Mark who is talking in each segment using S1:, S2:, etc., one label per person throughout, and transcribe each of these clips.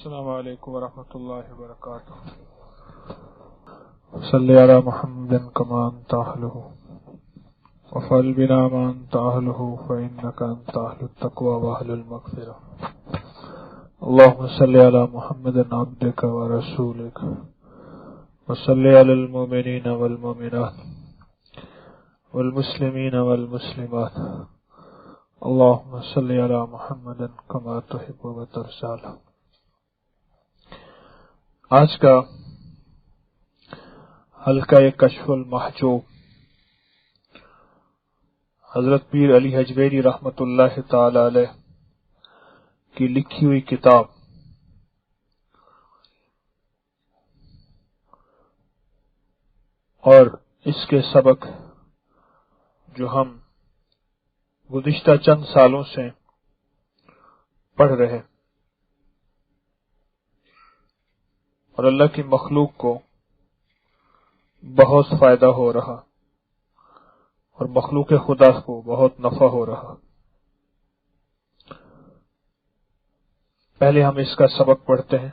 S1: السلام علیکم ورحمۃ اللہ وبرکاتہ. صلی علی محمد کما انت اہلہ وفعل بنا ما انت اہلہ فانک انت اہل التقوی واہل المغفرہ. اللهم صل علی محمد عبدک ورسولک وصل علی المؤمنین والمؤمنات والمسلمین والمسلمات. اللهم صل علی محمد کما تحب وترضى. آج کا حلقہ کشف المحجوب حضرت پیر علی حجویری رحمۃ اللہ تعالی علیہ کی لکھی ہوئی کتاب اور اس کے سبق جو ہم گزشتہ چند سالوں سے پڑھ رہے اور اللہ کی مخلوق کو بہت فائدہ ہو رہا اور مخلوق خدا کو بہت نفع ہو رہا. پہلے ہم اس کا سبق پڑھتے ہیں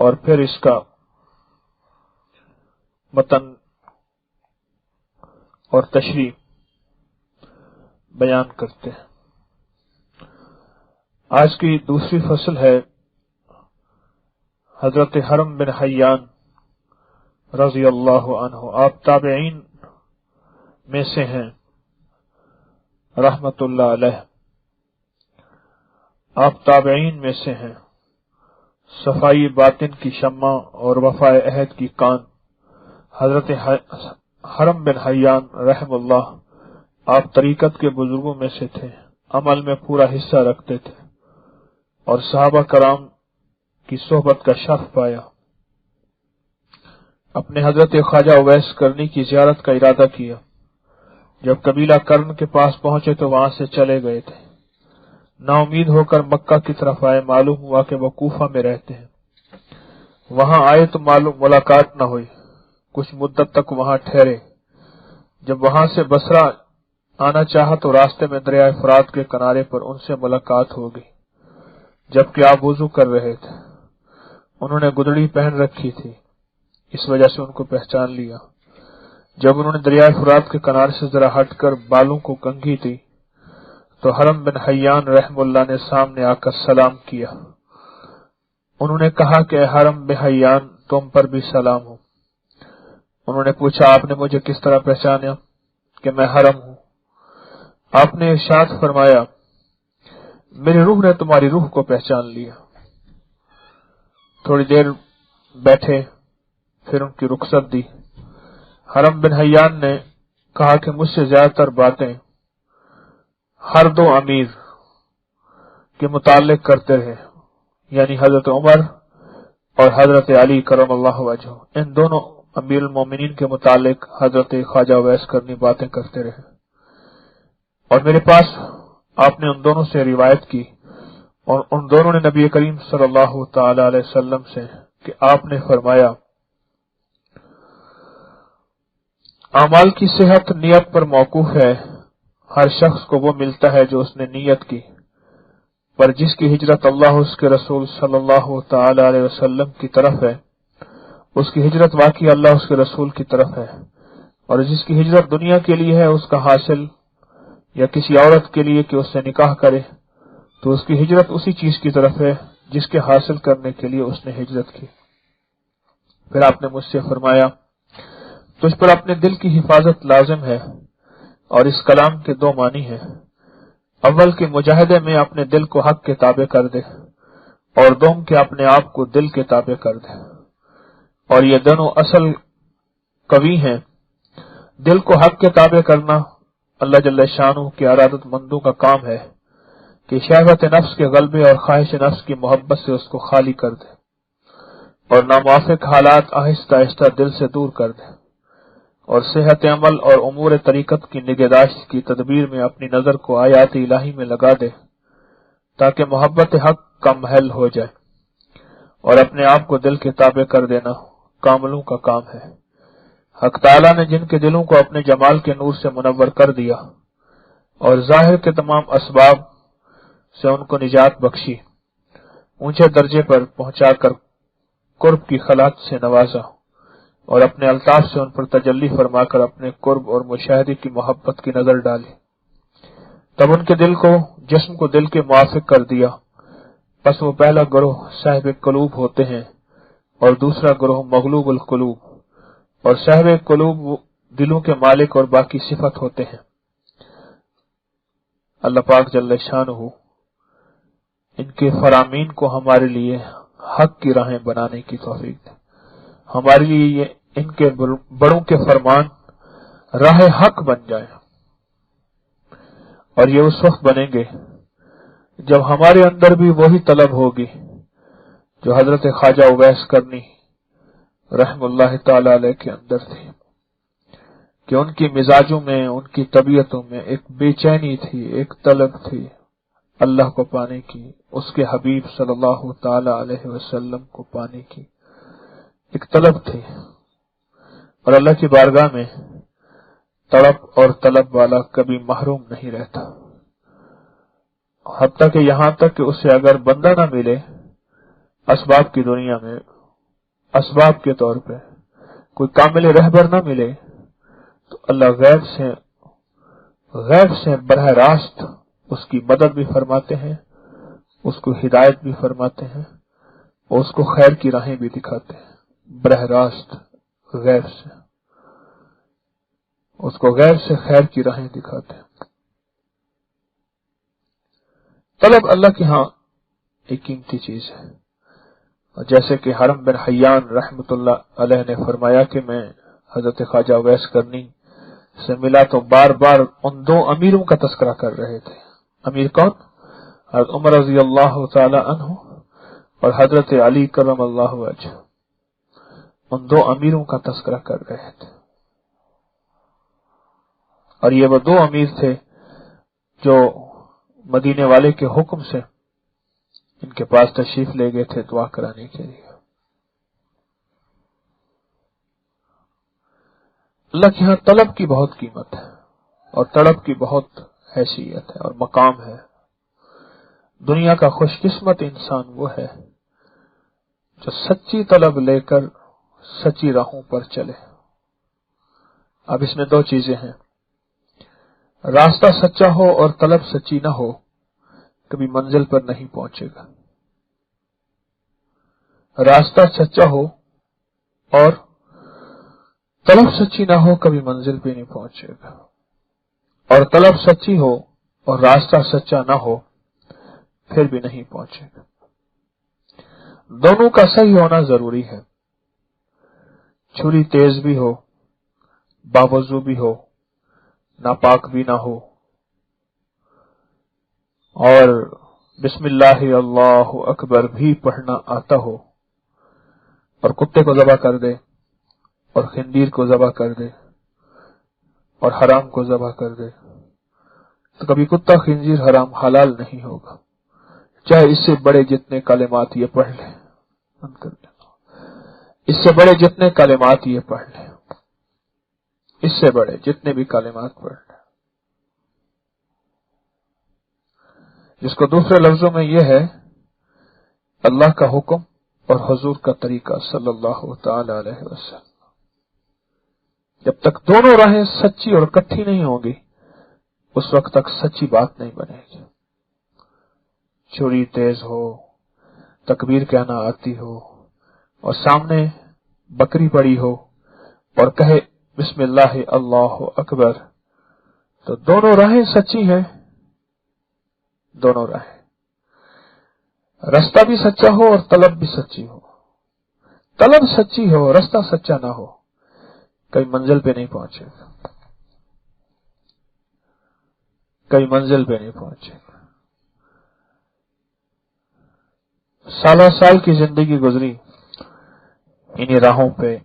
S1: اور پھر اس کا متن اور تشریح بیان کرتے ہیں. آج کی دوسری فصل ہے حضرت حرم بن حیان رضی اللہ عنہ. آپ تابعین میں سے ہیں رحمت اللہ علیہ. آپ تابعین میں سے ہیں. صفائی باطن کی شمع اور وفائے عہد کی کان. حضرت حرم بن حیان رحم اللہ آپ طریقت کے بزرگوں میں سے تھے. عمل میں پورا حصہ رکھتے تھے اور صحابہ کرام کی صحبت کا شرف پایا. اپنے حضرت خواجہ اویس کرنی کی زیارت کا ارادہ کیا. جب قبیلہ کرن کے پاس پہنچے تو وہاں سے چلے گئے تھے. نا امید ہو کر مکہ کی طرف آئے. معلوم ہوا کہ وہ کوفہ میں رہتے ہیں. وہاں آئے تو ملاقات نہ ہوئی. کچھ مدت تک وہاں ٹھہرے. جب وہاں سے بصرہ آنا چاہا تو راستے میں دریائے فرات کے کنارے پر ان سے ملاقات ہو گئی جبکہ آپ وضو کر رہے تھے. انہوں نے گدڑی پہن رکھی تھی، اس وجہ سے ان کو پہچان لیا. جب انہوں نے دریائے فرات کے کنارے سے ذرا ہٹ کر بالوں کو کنگھی دی تو حرم بن حیان رحم اللہ نے سامنے آ کر سلام کیا. انہوں نے کہا کہ اے حرم بن حیان تم پر بھی سلام ہو. انہوں نے پوچھا آپ نے مجھے کس طرح پہچانا کہ میں حرم ہوں؟ آپ نے ارشاد فرمایا میری روح نے تمہاری روح کو پہچان لیا. تھوڑی دیر بیٹھے پھر ان کی رخصت دی. حرم بن حیان نے کہا کہ مجھ سے زیادہ تر باتیں ہر دو امیر کے متعلق کرتے رہے، یعنی حضرت عمر اور حضرت علی کرم اللہ وجہہ. ان دونوں امیر المومنین کے متعلق حضرت خواجہ اویس کرنی باتیں کرتے رہے اور میرے پاس آپ نے ان دونوں سے روایت کی اور ان دونوں نے نبی کریم صلی اللہ تعالی علیہ وسلم سے کہ آپ نے فرمایا اعمال کی صحت نیت پر موقوف ہے. ہر شخص کو وہ ملتا ہے جو اس نے نیت کی، پر جس کی ہجرت اللہ اس کے رسول صلی اللہ تعالی علیہ وسلم کی طرف ہے اس کی ہجرت واقعی اللہ اس کے رسول کی طرف ہے. اور جس کی ہجرت دنیا کے لیے ہے اس کا حاصل یا کسی عورت کے لیے کہ اس سے نکاح کرے تو اس کی ہجرت اسی چیز کی طرف ہے جس کے حاصل کرنے کے لیے اس نے ہجرت کی. پھر آپ نے مجھ سے فرمایا تجھ پر اپنے دل کی حفاظت لازم ہے اور اس کلام کے دو معنی ہیں. اول کے مجاہدے میں اپنے دل کو حق کے تابع کر دے اور دوم کے اپنے آپ کو دل کے تابع کر دے. اور یہ دونوں اصل قوی ہیں. دل کو حق کے تابع کرنا اللہ جل شانہ کی ارادت مندوں کا کام ہے کہ شہوت نفس کے غلبے اور خواہش نفس کی محبت سے اس کو خالی کر دے اور ناموافق حالات آہستہ آہستہ دل سے دور کر دے اور صحت عمل اور امور طریقت کی نگہداشت کی تدبیر میں اپنی نظر کو آیات الہی میں لگا دے تاکہ محبت حق کا محل ہو جائے. اور اپنے آپ کو دل کے تابع کر دینا کاملوں کا کام ہے. حق تعالیٰ نے جن کے دلوں کو اپنے جمال کے نور سے منور کر دیا اور ظاہر کے تمام اسباب سے ان کو نجات بخشی، اونچے درجے پر پہنچا کر قرب کی خلات سے نوازا اور اپنے الطاف سے ان پر تجلی فرما کر اپنے قرب اور مشاہدے کی محبت کی نظر ڈالی، تب ان کے دل کو جسم کو دل کے موافق کر دیا۔ پس وہ پہلا گروہ صاحب قلوب ہوتے ہیں اور دوسرا گروہ مغلوب القلوب، اور صاحب قلوب دلوں کے مالک اور باقی صفت ہوتے ہیں۔ اللہ پاک جل شانہ ان کے فرامین کو ہمارے لیے حق کی راہیں بنانے کی توفیق دے، ہمارے لیے یہ ان کے بڑوں کے فرمان راہ حق بن جائیں، اور یہ اس وقت بنیں گے جب ہمارے اندر بھی وہی طلب ہوگی جو حضرت خواجہ اویس کرنی رحم اللہ تعالی علیہ کے اندر تھی، کہ ان کی مزاجوں میں، ان کی طبیعتوں میں ایک بے چینی تھی، ایک طلب تھی اللہ کو پانے کی، اس کے حبیب صلی اللہ تعالی علیہ وسلم کو پانے کی ایک طلب تھی، اور اللہ کی بارگاہ میں تڑپ اور طلب والا کبھی محروم نہیں رہتا، حتیٰ کہ یہاں تک کہ اسے اگر بندہ نہ ملے اسباب کی دنیا میں، اسباب کے طور پہ کوئی کامل رہبر نہ ملے، تو اللہ غیب سے براہ راست اس کی مدد بھی فرماتے ہیں، اس کو ہدایت بھی فرماتے ہیں، اور اس کو خیر کی راہیں بھی دکھاتے ہیں، براہ راست غیب سے اس کو غیب سے خیر کی راہیں دکھاتے ہیں۔ طلب اللہ کے ہاں ایک قیمتی چیز ہے، اور جیسے کہ حرم بن حیان رحمت اللہ علیہ نے فرمایا کہ میں حضرت خواجہ اویس کرنی سے ملا تو بار بار ان دو امیروں کا تذکرہ کر رہے تھے۔ امیر کون؟ حضرت عمر رضی اللہ تعالی عنہ اور حضرت علی کرم اللہ وجہ، ان دو امیروں کا تذکرہ کر رہے تھے، اور یہ وہ دو امیر تھے جو مدینے والے کے حکم سے ان کے پاس تشریف لے گئے تھے دعا کرانے کے لیے۔ اللہ کے ہاں طلب کی بہت قیمت ہے اور طلب کی بہت حیثیت ہے اور مقام ہے۔ دنیا کا خوش قسمت انسان وہ ہے جو سچی طلب لے کر سچی راہوں پر چلے۔ اب اس میں دو چیزیں ہیں، راستہ سچا ہو اور طلب سچی نہ ہو کبھی منزل پر نہیں پہنچے گا۔ راستہ سچا ہو اور طلب سچی نہ ہو کبھی منزل پہ نہیں پہنچے گا، اور طلب سچی ہو اور راستہ سچا نہ ہو پھر بھی نہیں پہنچے گا۔ دونوں کا صحیح ہونا ضروری ہے، چھری تیز بھی ہو، باوضو بھی ہو، ناپاک بھی نہ ہو، اور بسم اللہ اللہ اکبر بھی پڑھنا آتا ہو، اور کتے کو ذبح کر دے اور خنزیر کو ذبح کر دے اور حرام کو ذبح کر دے، تو کبھی کتا خنزیر حرام حلال نہیں ہوگا، چاہے اس سے بڑے جتنے کلمات یہ پڑھ لے، اس سے بڑے جتنے کلمات یہ پڑھ لے، اس سے بڑے جتنے بھی کلمات پڑھ لے۔ جس کو دوسرے لفظوں میں یہ ہے اللہ کا حکم اور حضور کا طریقہ صلی اللہ تعالی علیہ وسلم، جب تک دونوں راہیں سچی اور اکٹھی نہیں ہوں گی اس وقت تک سچی بات نہیں بنے گی۔ چھری تیز ہو، تکبیر کہنا آتی ہو، اور سامنے بکری پڑی ہو اور کہے بسم اللہ اللہ اکبر، تو دونوں راہیں سچی ہیں، دونوں راہیں، رستہ بھی سچا ہو اور طلب بھی سچی ہو۔ طلب سچی ہو، رستہ سچا نہ ہو، کئی منزل پہ نہیں پہنچے گا، کئی منزل پہ نہیں پہنچے گا۔ سالہ سال کی زندگی گزری انہی راہوں پہ،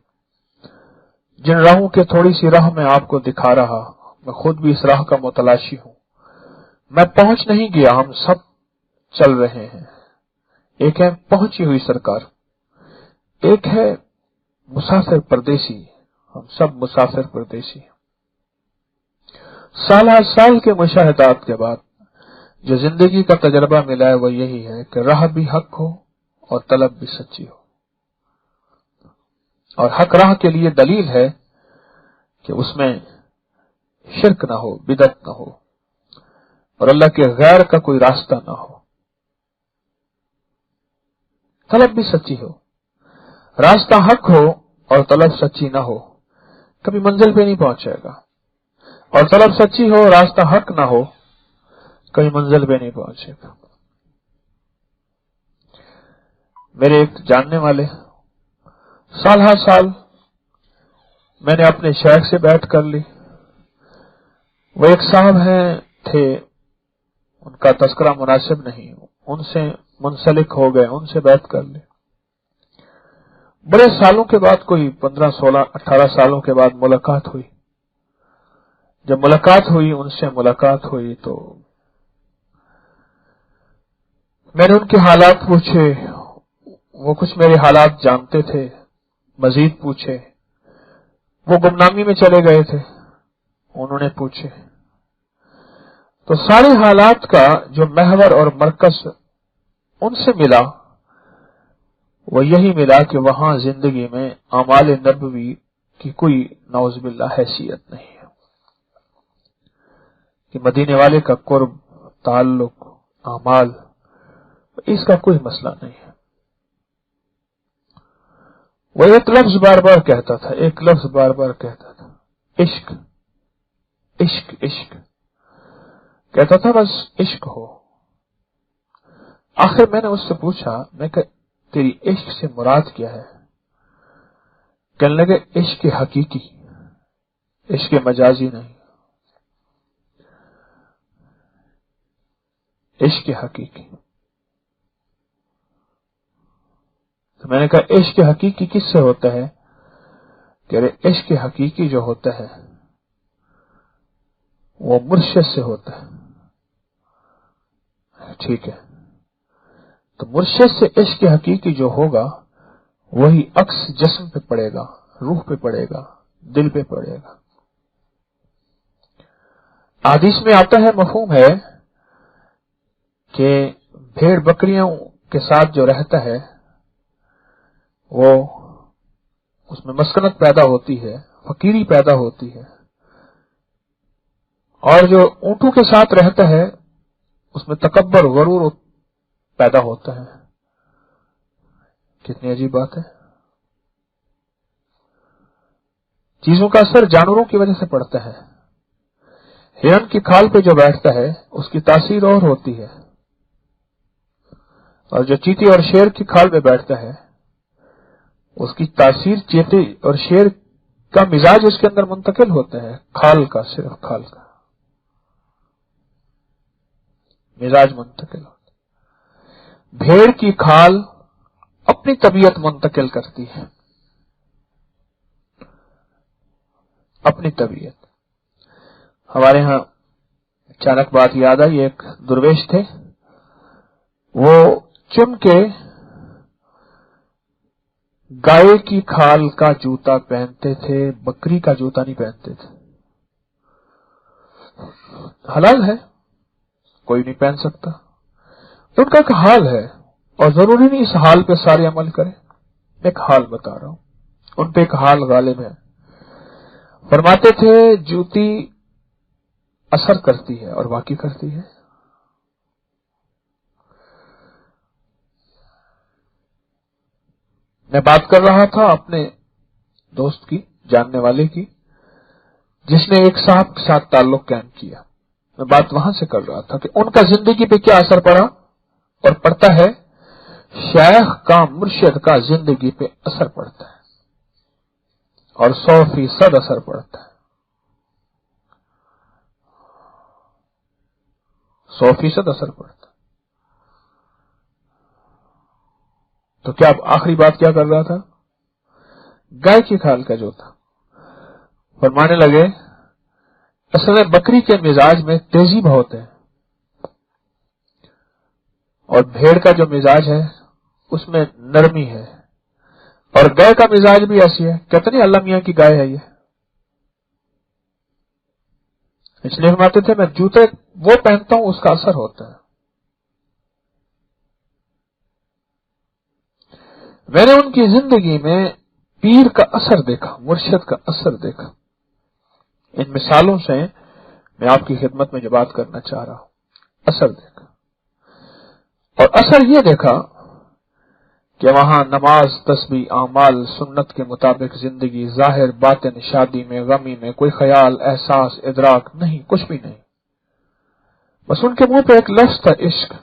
S1: جن راہوں کے تھوڑی سی راہ میں آپ کو دکھا رہا، میں خود بھی اس راہ کا متلاشی ہوں۔ میں پہنچ نہیں گیا، ہم سب چل رہے ہیں۔ ایک ہے پہنچی ہوئی سرکار، ایک ہے مسافر پردیسی، ہم سب مسافر پردیسی ہیں۔ سالہ سال کے مشاہدات کے بعد جو زندگی کا تجربہ ملا ہے وہ یہی ہے کہ راہ بھی حق ہو اور طلب بھی سچی ہو. اور حق راہ کے لیے دلیل ہے کہ اس میں شرک نہ ہو، بدعت نہ ہو، اور اللہ کے غیر کا کوئی راستہ نہ ہو. طلب بھی سچی ہو. راستہ حق ہو اور طلب سچی نہ ہو، کبھی منزل پہ نہیں پہنچے گا. اور طلب سچی ہو، راستہ حق نہ ہو، کبھی منزل پہ نہیں پہنچے گا. میرے ایک جاننے والے سال ہر سال میں نے اپنے شیخ سے بیعت کر لی. وہ ایک صاحب تھے، ان کا تذکرہ مناسب نہیں، ان سے منسلک ہو گئے، ان سے بیعت کر لی. بڑے سالوں کے بعد، کوئی 15 16 18 سالوں کے بعد ملاقات ہوئی. جب ملاقات ہوئی، ان سے ملاقات ہوئی تو میں نے ان کے حالات پوچھے. وہ کچھ میرے حالات جانتے تھے، مزید پوچھے. وہ گمنامی میں چلے گئے تھے، انہوں نے پوچھے. تو سارے حالات کا جو محور اور مرکز ان سے ملا، وہ یہی ملا کہ وہاں زندگی میں اعمال نبوی کی کوئی نعوذ باللہ حیثیت نہیں ہے، کہ مدینے والے کا قرب، تعلق، اعمال، اس کا کوئی مسئلہ نہیں ہے. وہ ایک لفظ بار بار کہتا تھا، ایک لفظ بار بار کہتا تھا، عشق عشق عشق. کہتا تھا بس عشق ہو. آخر میں نے اس سے پوچھا، میں کہ تیری عشق سے مراد کیا ہے؟ کہنے لگے عشق حقیقی، عشق مجازی نہیں، عشق حقیقی. تو میں نے کہا عشق حقیقی کس سے ہوتا ہے؟ کہ عشق حقیقی جو ہوتا ہے وہ مرشد سے ہوتا ہے. ٹھیک ہے، تو مرشد سے عشق حقیقی جو ہوگا وہی عکس جسم پہ پڑے گا، روح پہ پڑے گا، دل پہ پڑے گا. حدیث میں آتا ہے، مفہوم ہے کہ بھیڑ بکریوں کے ساتھ جو رہتا ہے وہ اس میں مسکنت پیدا ہوتی ہے، فقیری پیدا ہوتی ہے. اور جو اونٹوں کے ساتھ رہتا ہے اس میں تکبر، غرور پیدا ہوتا ہے. کتنی عجیب بات ہے. چیزوں کا اثر جانوروں کی وجہ سے پڑتا ہے. ہرن کی کھال پہ جو بیٹھتا ہے اس کی تاثیر اور ہوتی ہے، اور جو چیتی اور شیر کی کھال پہ بیٹھتا ہے اس کی تاثیر چیتے اور شیر کا مزاج اس کے اندر منتقل ہوتا ہے. کھال کا، صرف کھال کا مزاج منتقل ہوتا ہے. بھیڑ کی کھال اپنی طبیعت منتقل کرتی ہے، اپنی طبیعت. ہمارے ہاں اچانک بات یاد آئی، ایک درویش تھے، وہ چن کے گائے کی کھال کا جوتا پہنتے تھے، بکری کا جوتا نہیں پہنتے تھے. حلال ہے، کوئی نہیں پہن سکتا. ان کا ایک حال ہے، اور ضروری نہیں اس حال پہ سارے عمل کریں. ایک حال بتا رہا ہوں، ان پہ ایک حال غالب ہے. فرماتے تھے جوتی اثر کرتی ہے، اور باقی کرتی ہے. میں بات کر رہا تھا اپنے دوست کی، جاننے والے کی، جس نے ایک صاحب کے ساتھ تعلق قائم کیا. میں بات وہاں سے کر رہا تھا کہ ان کا زندگی پہ کیا اثر پڑا اور پڑتا ہے. شیخ کا، مرشد کا زندگی پہ اثر پڑتا ہے، اور 100% اثر پڑتا ہے. 100% اثر پڑتا ہے. تو کیا آخری بات کیا کر رہا تھا؟ گائے کی کھال کا جو تھا. فرمانے لگے اصل میں بکری کے مزاج میں تیزی بہت ہے، اور بھیڑ کا جو مزاج ہے اس میں نرمی ہے، اور گائے کا مزاج بھی ایسی ہے. کہتے نہیں اللہ میاں کی گائے ہے یہ. اس لیے فرماتے تھے میں جوتے وہ پہنتا ہوں اس کا اثر ہوتا ہے. میں نے ان کی زندگی میں پیر کا اثر دیکھا، مرشد کا اثر دیکھا. ان مثالوں سے میں آپ کی خدمت میں جو بات کرنا چاہ رہا ہوں، اثر دیکھا. اور اثر یہ دیکھا کہ وہاں نماز، تسبیح، اعمال، سنت کے مطابق زندگی، ظاہر باطن، شادی میں، غمی میں کوئی خیال، احساس، ادراک نہیں، کچھ بھی نہیں. بس ان کے منہ پہ ایک لفظ تھا، عشق،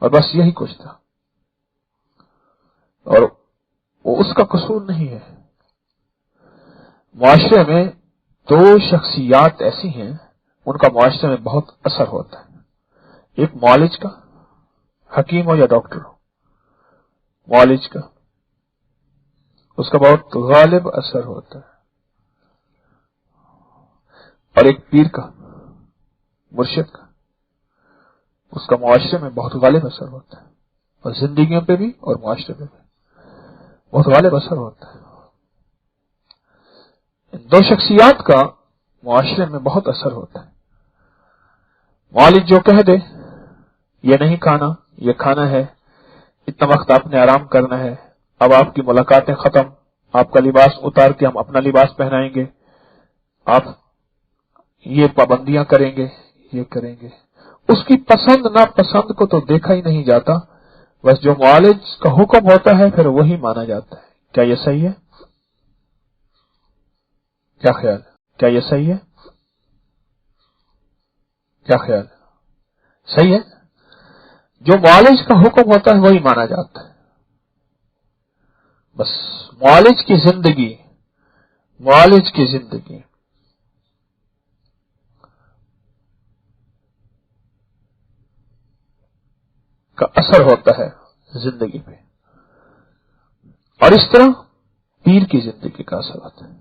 S1: اور بس یہی کچھ تھا. اور وہ اس کا قصور نہیں ہے. معاشرے میں دو شخصیات ایسی ہیں، ان کا معاشرے میں بہت اثر ہوتا ہے. ایک معالج کا، حکیم ہو یا ڈاکٹر ہو، معالج کا، اس کا بہت غالب اثر ہوتا ہے. اور ایک پیر کا، مرشد کا، اس کا معاشرے میں بہت غالب اثر ہوتا ہے، اور زندگیوں پہ بھی اور معاشرے پہ بھی بہت غالب اثر ہوتا ہے. ان دو شخصیات کا معاشرے میں بہت اثر ہوتا ہے. معالج جو کہہ دے یہ نہیں کھانا، یہ کھانا ہے، اتنا وقت آپ نے آرام کرنا ہے، اب آپ کی ملاقاتیں ختم، آپ کا لباس اتار کے ہم اپنا لباس پہنائیں گے، آپ یہ پابندیاں کریں گے، یہ کریں گے. اس کی پسند ناپسند کو تو دیکھا ہی نہیں جاتا، بس جو معالج کا حکم ہوتا ہے پھر وہی مانا جاتا ہے. کیا یہ صحیح ہے؟ کیا خیال ہے؟ کیا یہ صحیح ہے؟ کیا خیال ہے؟ صحیح ہے. جو معالج کا حکم ہوتا ہے وہی مانا جاتا ہے. بس معالج کی زندگی کا اثر ہوتا ہے زندگی پہ، اور اس طرح پیر کی زندگی کا اثر ہوتا ہے.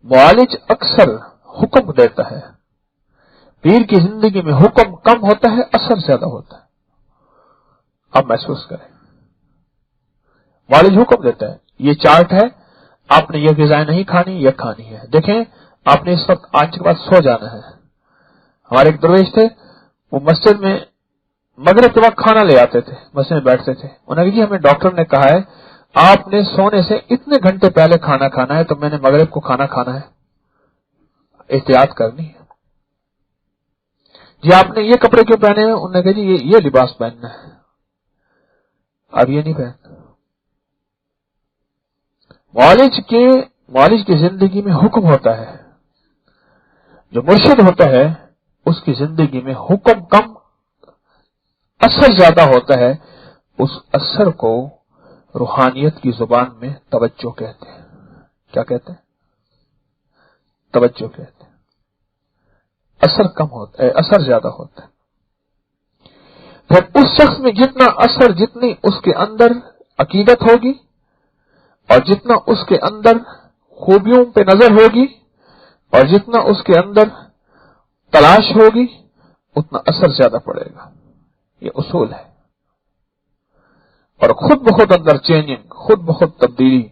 S1: معالج اکثر حکم دیتا ہے، پیر کی زندگی میں حکم کم ہوتا ہے، اثر زیادہ ہوتا ہے. آپ محسوس کریں، معالج حکم دیتا ہے، یہ چارٹ ہے، آپ نے یہ غذائیں نہیں کھانی، یہ کھانی ہے. دیکھیں آپ نے اس وقت 5 کے بعد سو جانا ہے. ہمارے ایک درویش تھے، وہ مسجد میں مغرب کے وقت کھانا لے آتے تھے، مسجد میں بیٹھتے تھے. انہوں نے کہا ہمیں ڈاکٹر نے کہا ہے آپ نے سونے سے اتنے گھنٹے پہلے کھانا کھانا ہے، تو میں نے مغرب کو کھانا کھانا ہے، احتیاط کرنی ہے. جی آپ نے یہ کپڑے کیوں پہنے ہیں؟ انہوں نے کہا جی یہ لباس پہننا ہے، اب یہ نہیں پہننا. معالج کی زندگی میں حکم ہوتا ہے، جو مرشد ہوتا ہے اس کی زندگی میں حکم کم، اثر زیادہ ہوتا ہے. اس اثر کو روحانیت کی زبان میں توجہ کہتے ہیں. کیا کہتے ہیں؟ توجہ کہتے ہیں. اثر کم ہوتا ہے، اثر زیادہ ہوتا ہے. پھر اس شخص میں جتنا اثر، جتنی اس کے اندر عقیدت ہوگی اور جتنا اس کے اندر خوبیوں پہ نظر ہوگی اور جتنا اس کے اندر تلاش ہوگی، اتنا اثر زیادہ پڑے گا. یہ اصول ہے. اور خود بخود اندر چینجنگ، خود بخود تبدیلی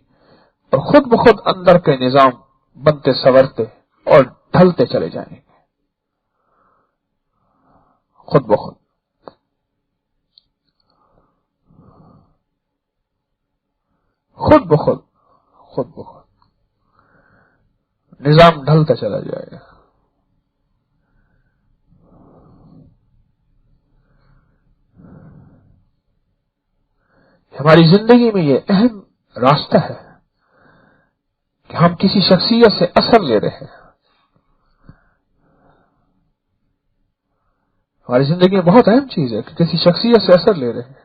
S1: اور خود بخود اندر کے نظام بنتے سنورتے اور ڈھلتے چلے جائیں گے، خود بخود. خود بخود نظام ڈھلتا چلا جائے گا. ہماری زندگی میں یہ اہم راستہ ہے کہ ہم کسی شخصیت سے اثر لے رہے ہیں. ہماری زندگی میں بہت اہم چیز ہے کہ کسی شخصیت سے اثر لے رہے ہیں،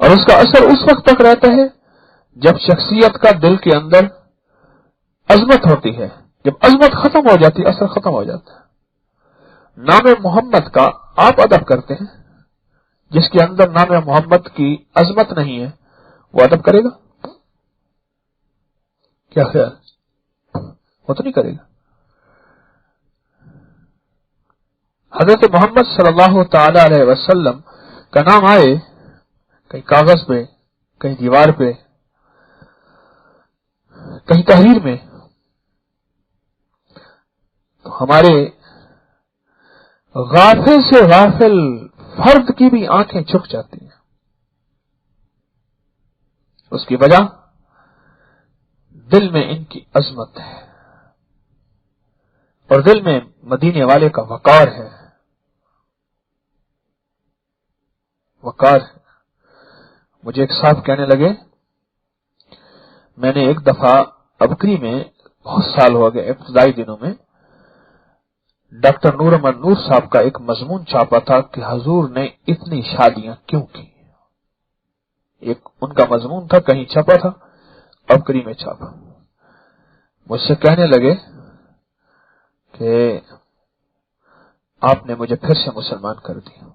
S1: اور اس کا اثر اس وقت تک رہتا ہے جب شخصیت کا دل کے اندر عظمت ہوتی ہے. جب عظمت ختم ہو جاتی ہے، اثر ختم ہو جاتا ہے. نام محمد کا آپ ادب کرتے ہیں، جس کے اندر نام محمد کی عظمت نہیں ہے وہ ادب کرے گا؟ کیا خیال؟ وہ تو نہیں کرے گا. حضرت محمد صلی اللہ تعالی علیہ وسلم کا نام آئے کہیں کاغذ پہ، کہیں دیوار پہ، کہیں تحریر میں، تو ہمارے غافل سے غافل فرد کی بھی آنکھیں جھک جاتی ہیں. اس کی وجہ دل میں ان کی عظمت ہے اور دل میں مدینے والے کا وقار ہے. وقار ہے. مجھے ایک صاحب کہنے لگے، میں نے ایک دفعہ ابکری میں، بہت سال ہو گئے، ابتدائی دنوں میں ڈاکٹر نور احمد نور صاحب کا ایک مضمون چھاپا تھا کہ حضور نے اتنی شادیاں کیوں کی. ایک ان کا مضمون تھا، کہیں چھپا تھا، ابکری میں چھاپا. مجھ سے کہنے لگے کہ آپ نے مجھے پھر سے مسلمان کر دیا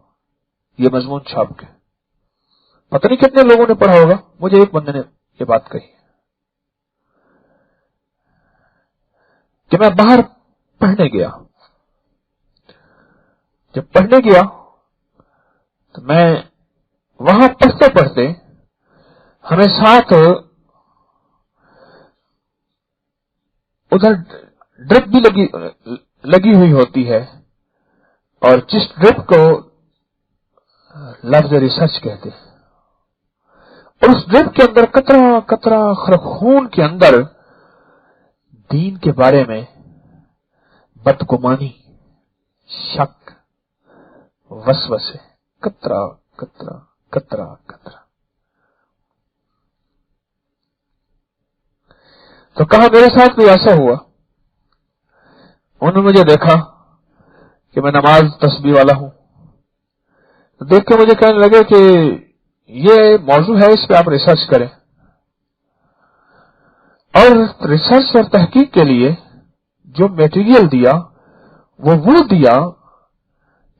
S1: یہ مضمون چھاپ کے. پتہ نہیں کتنے لوگوں نے پڑھا ہوگا. مجھے ایک بندے نے یہ بات کہی کہ میں باہر پڑھنے گیا. جب پڑھنے گیا تو میں وہاں پڑھتے پڑھتے ہمیں ساتھ ادھر ڈرپ بھی لگی ہوئی ہوتی ہے، اور جس ڈرپ کو لفظ ریسرچ کہتے ہیں، اور اس ڈرپ کے اندر قطرہ قطرہ خون کے اندر دین کے بارے میں بدگمانی، شک، وسوسے، قطرہ قطرہ قطرہ قطرہ. تو کہا میرے ساتھ بھی ایسا ہوا. انہوں نے مجھے دیکھا کہ میں نماز تسبیح والا ہوں، دیکھ کے مجھے کہنے لگے کہ یہ موضوع ہے، اس پہ آپ ریسرچ کریں. اور ریسرچ اور تحقیق کے لیے جو میٹیریل دیا وہ دیا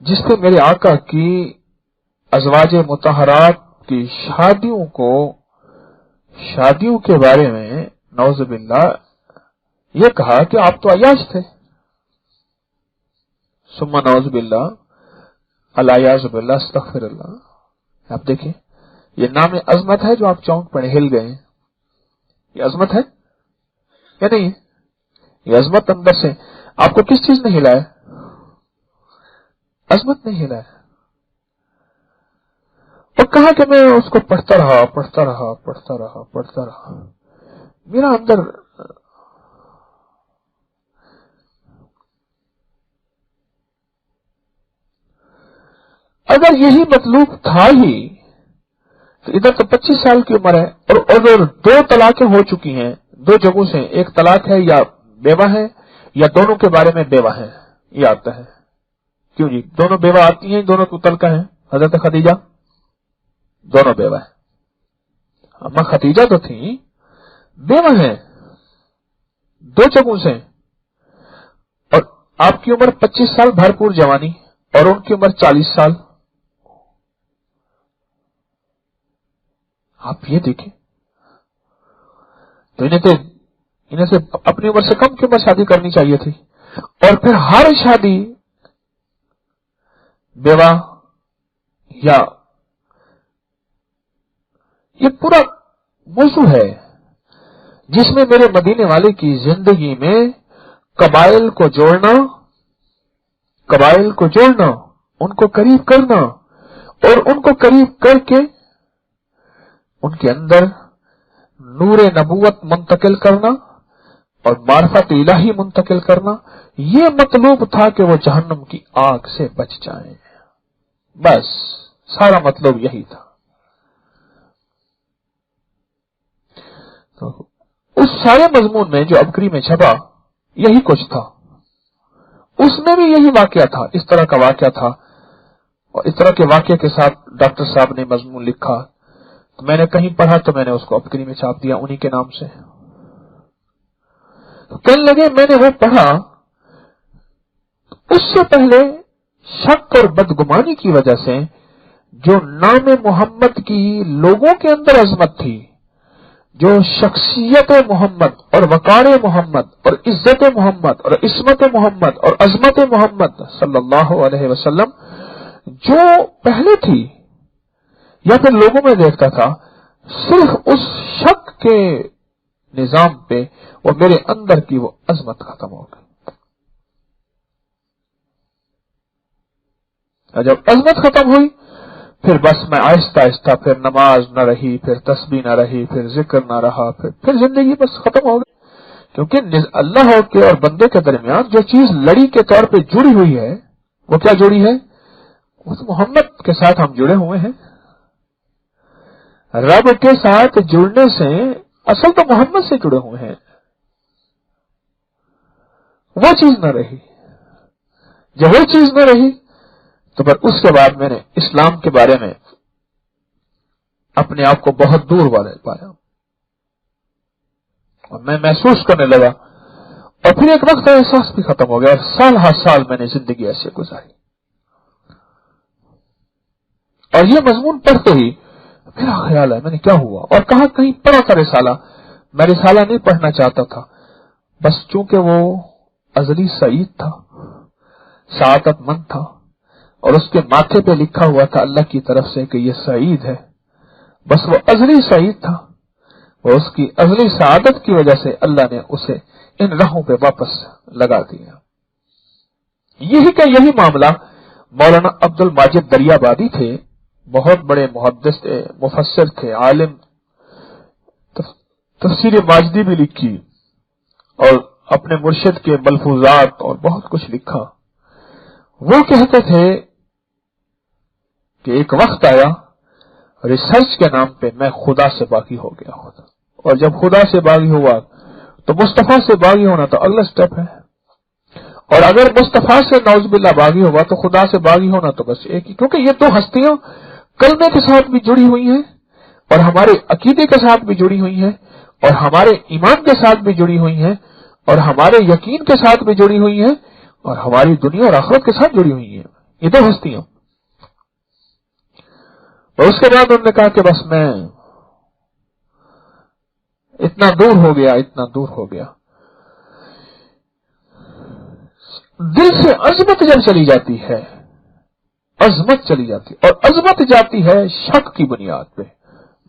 S1: جس سے میرے آقا کی ازواج مطہرات کی شادیوں کے بارے میں نعوذ باللہ یہ کہا کہ آپ تو عیاش تھے. ثم نعوذ باللہ، العیاذ باللہ، استغفر اللہ. آپ دیکھیں یہ نام عظمت ہے جو آپ چونک پڑے ہل گئے ہیں. یہ عظمت ہے یا نہیں؟ یہ عظمت اندر سے آپ کو کس چیز نے ہلایا؟ عظمت نہیں ہلایا. اور کہا کہ میں اس کو پڑھتا رہا. میرا اندر اگر یہی مطلوب تھا ہی تو ادھر تو 25 سال کی عمر ہے اور 2 طلاقیں ہو چکی ہیں 2 جگہوں سے. ایک طلاق ہے یا بیوہ ہے یا دونوں کے بارے میں بیوہ ہے. یہ آتا ہے کیوں جی؟ دونوں بیوہ آتی ہیں، دونوں کو طلقہ ہیں. حضرت خدیجہ دونوں بیوہ ہیں. اما خدیجہ تو تھی بیوہ ہیں 2 جگہوں سے، اور آپ کی عمر 25 سال بھرپور جوانی اور ان کی عمر 40 سال. آپ یہ دیکھیں تو انہیں سے اپنی عمر سے کم کی عمر شادی کرنی چاہیے تھی. اور پھر ہر شادی بیوہ یا یہ پورا موضوع ہے جس میں میرے مدینے والے کی زندگی میں قبائل کو جوڑنا، ان کو قریب کرنا، اور ان کو قریب کر کے ان کے اندر نور نبوت منتقل کرنا اور معرفت الہی منتقل کرنا. یہ مطلوب تھا کہ وہ جہنم کی آگ سے بچ جائیں. بس سارا مطلب یہی تھا. تو اس سارے مضمون میں جو ابکری میں چھپا یہی کچھ تھا. اس میں بھی یہی واقعہ تھا، اس طرح کا واقعہ تھا. اور اس طرح کے واقعے کے ساتھ ڈاکٹر صاحب نے مضمون لکھا. تو میں نے کہیں پڑھا تو میں نے اس کو ابکری میں چھاپ دیا انہی کے نام سے. کہنے لگے میں نے وہ پڑھا، اس سے پہلے شک اور بدگمانی کی وجہ سے جو نام محمد کی لوگوں کے اندر عظمت تھی، جو شخصیت محمد اور وقار محمد اور عزت محمد اور عصمت محمد اور عظمت محمد صلی اللہ علیہ وسلم جو پہلے تھی یا پھر لوگوں میں دیکھتا تھا، صرف اس شک کے نظام پہ وہ میرے اندر کی وہ عظمت ختم ہو گئی. اور جب عظمت ختم ہوئی پھر بس میں آہستہ آہستہ پھر نماز نہ رہی، پھر تسبیح نہ رہی، پھر ذکر نہ رہا، پھر زندگی بس ختم ہو گئی. کیونکہ اللہ کے اور بندے کے درمیان جو چیز لڑی کے طور پہ جڑی ہوئی ہے وہ کیا جڑی ہے؟ وہ تو محمد کے ساتھ ہم جڑے ہوئے ہیں. رب کے ساتھ جڑنے سے اصل تو محمد سے جڑے ہوئے ہیں. وہ چیز نہ رہی. جب وہ چیز نہ رہی تو پھر اس کے بعد میں نے اسلام کے بارے میں اپنے آپ کو بہت دور والے پایا اور میں محسوس کرنے لگا. اور پھر ایک وقت احساس بھی ختم ہو گیا اور سال ہر سال میں نے زندگی ایسے گزاری. اور یہ مضمون پڑھتے ہی میرا خیال ہے میں نے کیا ہوا اور کہاں کہیں پڑھا تھا رسالہ. میں رسالہ نہیں پڑھنا چاہتا تھا، بس چونکہ وہ ازلی سعید تھا، سعادت مند تھا اور اس کے ماتھے پہ لکھا ہوا تھا اللہ کی طرف سے کہ یہ سعید ہے. بس وہ ازلی سعید تھا، وہ اس کی ازلی سعادت کی وجہ سے اللہ نے اسے ان راہوں پہ واپس لگا دیا. یہی معاملہ مولانا عبد الماجد دریابادی تھے، بہت بڑے محدث تھے، مفسر تھے، عالم، تفسیر ماجدی بھی لکھی اور اپنے مرشد کے ملفوظات اور بہت کچھ لکھا. وہ کہتے تھے کہ ایک وقت آیا ریسرچ کے نام پہ میں خدا سے باغی ہو گیا ہوتا، اور جب خدا سے باغی ہوا تو مصطفیٰ سے باغی ہونا تو اگلا سٹیپ ہے، اور اگر مصطفیٰ سے نعوذ باللہ باغی ہوا تو خدا سے باغی ہونا تو بس ایک ہی. کیونکہ یہ دو ہستیاں کلمے کے ساتھ بھی جڑی ہوئی ہیں اور ہمارے عقیدے کے ساتھ بھی جڑی ہوئی ہیں اور ہمارے ایمان کے ساتھ بھی جڑی ہوئی ہیں اور ہمارے یقین کے ساتھ بھی جڑی ہوئی ہیں اور ہماری دنیا اور آخرت کے ساتھ جڑی ہوئی ہیں یہ دو ہستیاں. اور اس کے بعد انہوں نے کہا کہ بس میں اتنا دور ہو گیا. دل سے عظمت جب چلی جاتی ہے، عظمت چلی جاتی اور عظمت جاتی ہے شک کی بنیاد پہ،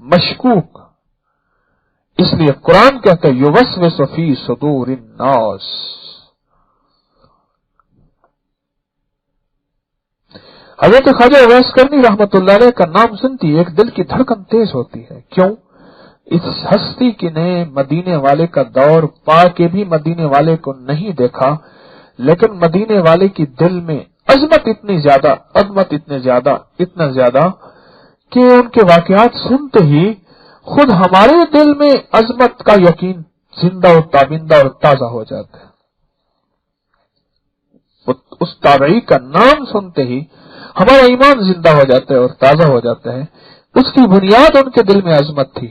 S1: مشکوک. اس لیے قرآن کہتا ہے یوسوس فی صدور الناس. حضرت خواجہ اویس کرنی رحمت اللہ علیہ کا نام سنتی ایک دل کی دھڑکن تیز ہوتی ہے. کیوں؟ اس ہستی کی نے مدینے والے کا دور پا کے بھی مدینے والے کو نہیں دیکھا، لیکن مدینے والے کی دل میں عظمت اتنی زیادہ کہ ان کے واقعات سنتے ہی خود ہمارے دل میں عظمت کا یقین زندہ اور تابندہ اور تازہ ہو جاتا ہے. اس تابعی کا نام سنتے ہی ہمارا ایمان زندہ ہو جاتا ہے اور تازہ ہو جاتا ہے. اس کی بنیاد ان کے دل میں عظمت تھی،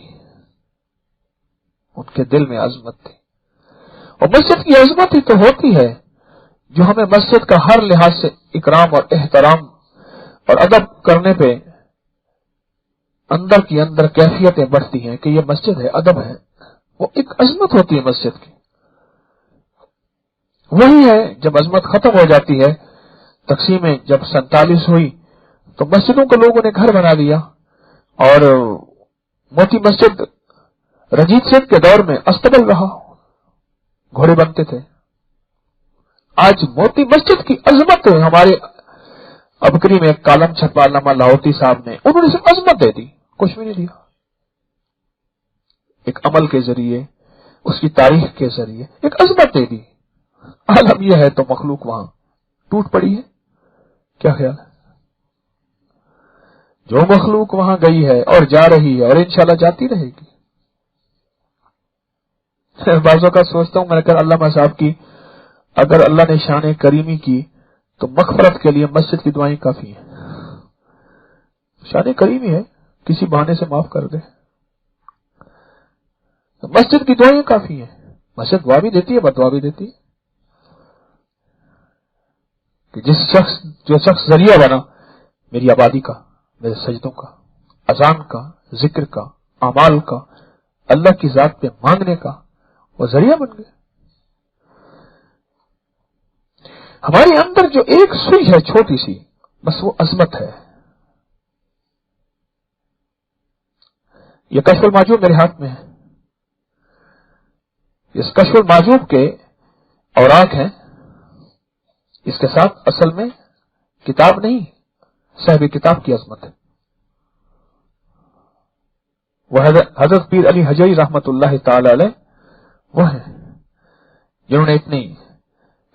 S1: اور مسجد کی عظمت ہی تو ہوتی ہے جو ہمیں مسجد کا ہر لحاظ سے اکرام اور احترام اور ادب کرنے پہ اندر کی اندر کیفیتیں بڑھتی ہیں کہ یہ مسجد ہے، ادب ہے. وہ ایک عظمت ہوتی ہے مسجد کی. وہی ہے جب عظمت ختم ہو جاتی ہے. تقسیمیں جب 47 ہوئی تو مسجدوں کو لوگوں نے گھر بنا لیا اور موتی مسجد رنجیت سنگھ کے دور میں استبل رہا، گھوڑے بنتے تھے. آج موتی مسجد کی عظمت ہے. ہمارے ابکری میں ایک کالم چھپا علامہ لاہوتی صاحب نے، انہوں نے صرف عظمت دے دی، کچھ بھی نہیں دیا. ایک عمل کے ذریعے، اس کی تاریخ کے ذریعے ایک عظمت دے دی. عالم یہ ہے تو مخلوق وہاں ٹوٹ پڑی ہے. کیا خیال ہے؟ جو مخلوق وہاں گئی ہے اور جا رہی ہے اور انشاءاللہ جاتی رہے گی. بعضوں کا سوچتا ہوں میں نے کہا علامہ صاحب کی اگر اللہ نے شان کریمی کی تو مغفرت کے لیے مسجد کی دعائیں کافی ہیں. شان کریمی ہے، کسی بہانے سے معاف کر دے. مسجد کی دعائیں کافی ہیں. مسجد دعا بھی دیتی ہے، بدعا بھی دیتی ہے. کہ جو شخص ذریعہ بنا میری آبادی کا، میرے سجدوں کا، اذان کا، ذکر کا، اعمال کا، اللہ کی ذات پہ مانگنے کا، وہ ذریعہ بن گئے. ہمارے اندر جو ایک سوئی ہے چھوٹی سی، بس وہ عظمت ہے. یہ کشف المعجوب میرے ہاتھ میں ہے. اس کشف المعجوب کے اوراق ہیں، اس کے ساتھ اصل میں کتاب نہیں، صاحب کتاب کی عظمت ہے. وہ حضرت پیر علی حجوی رحمت اللہ تعالی علیہ وہ ہیں جنہوں نے اتنی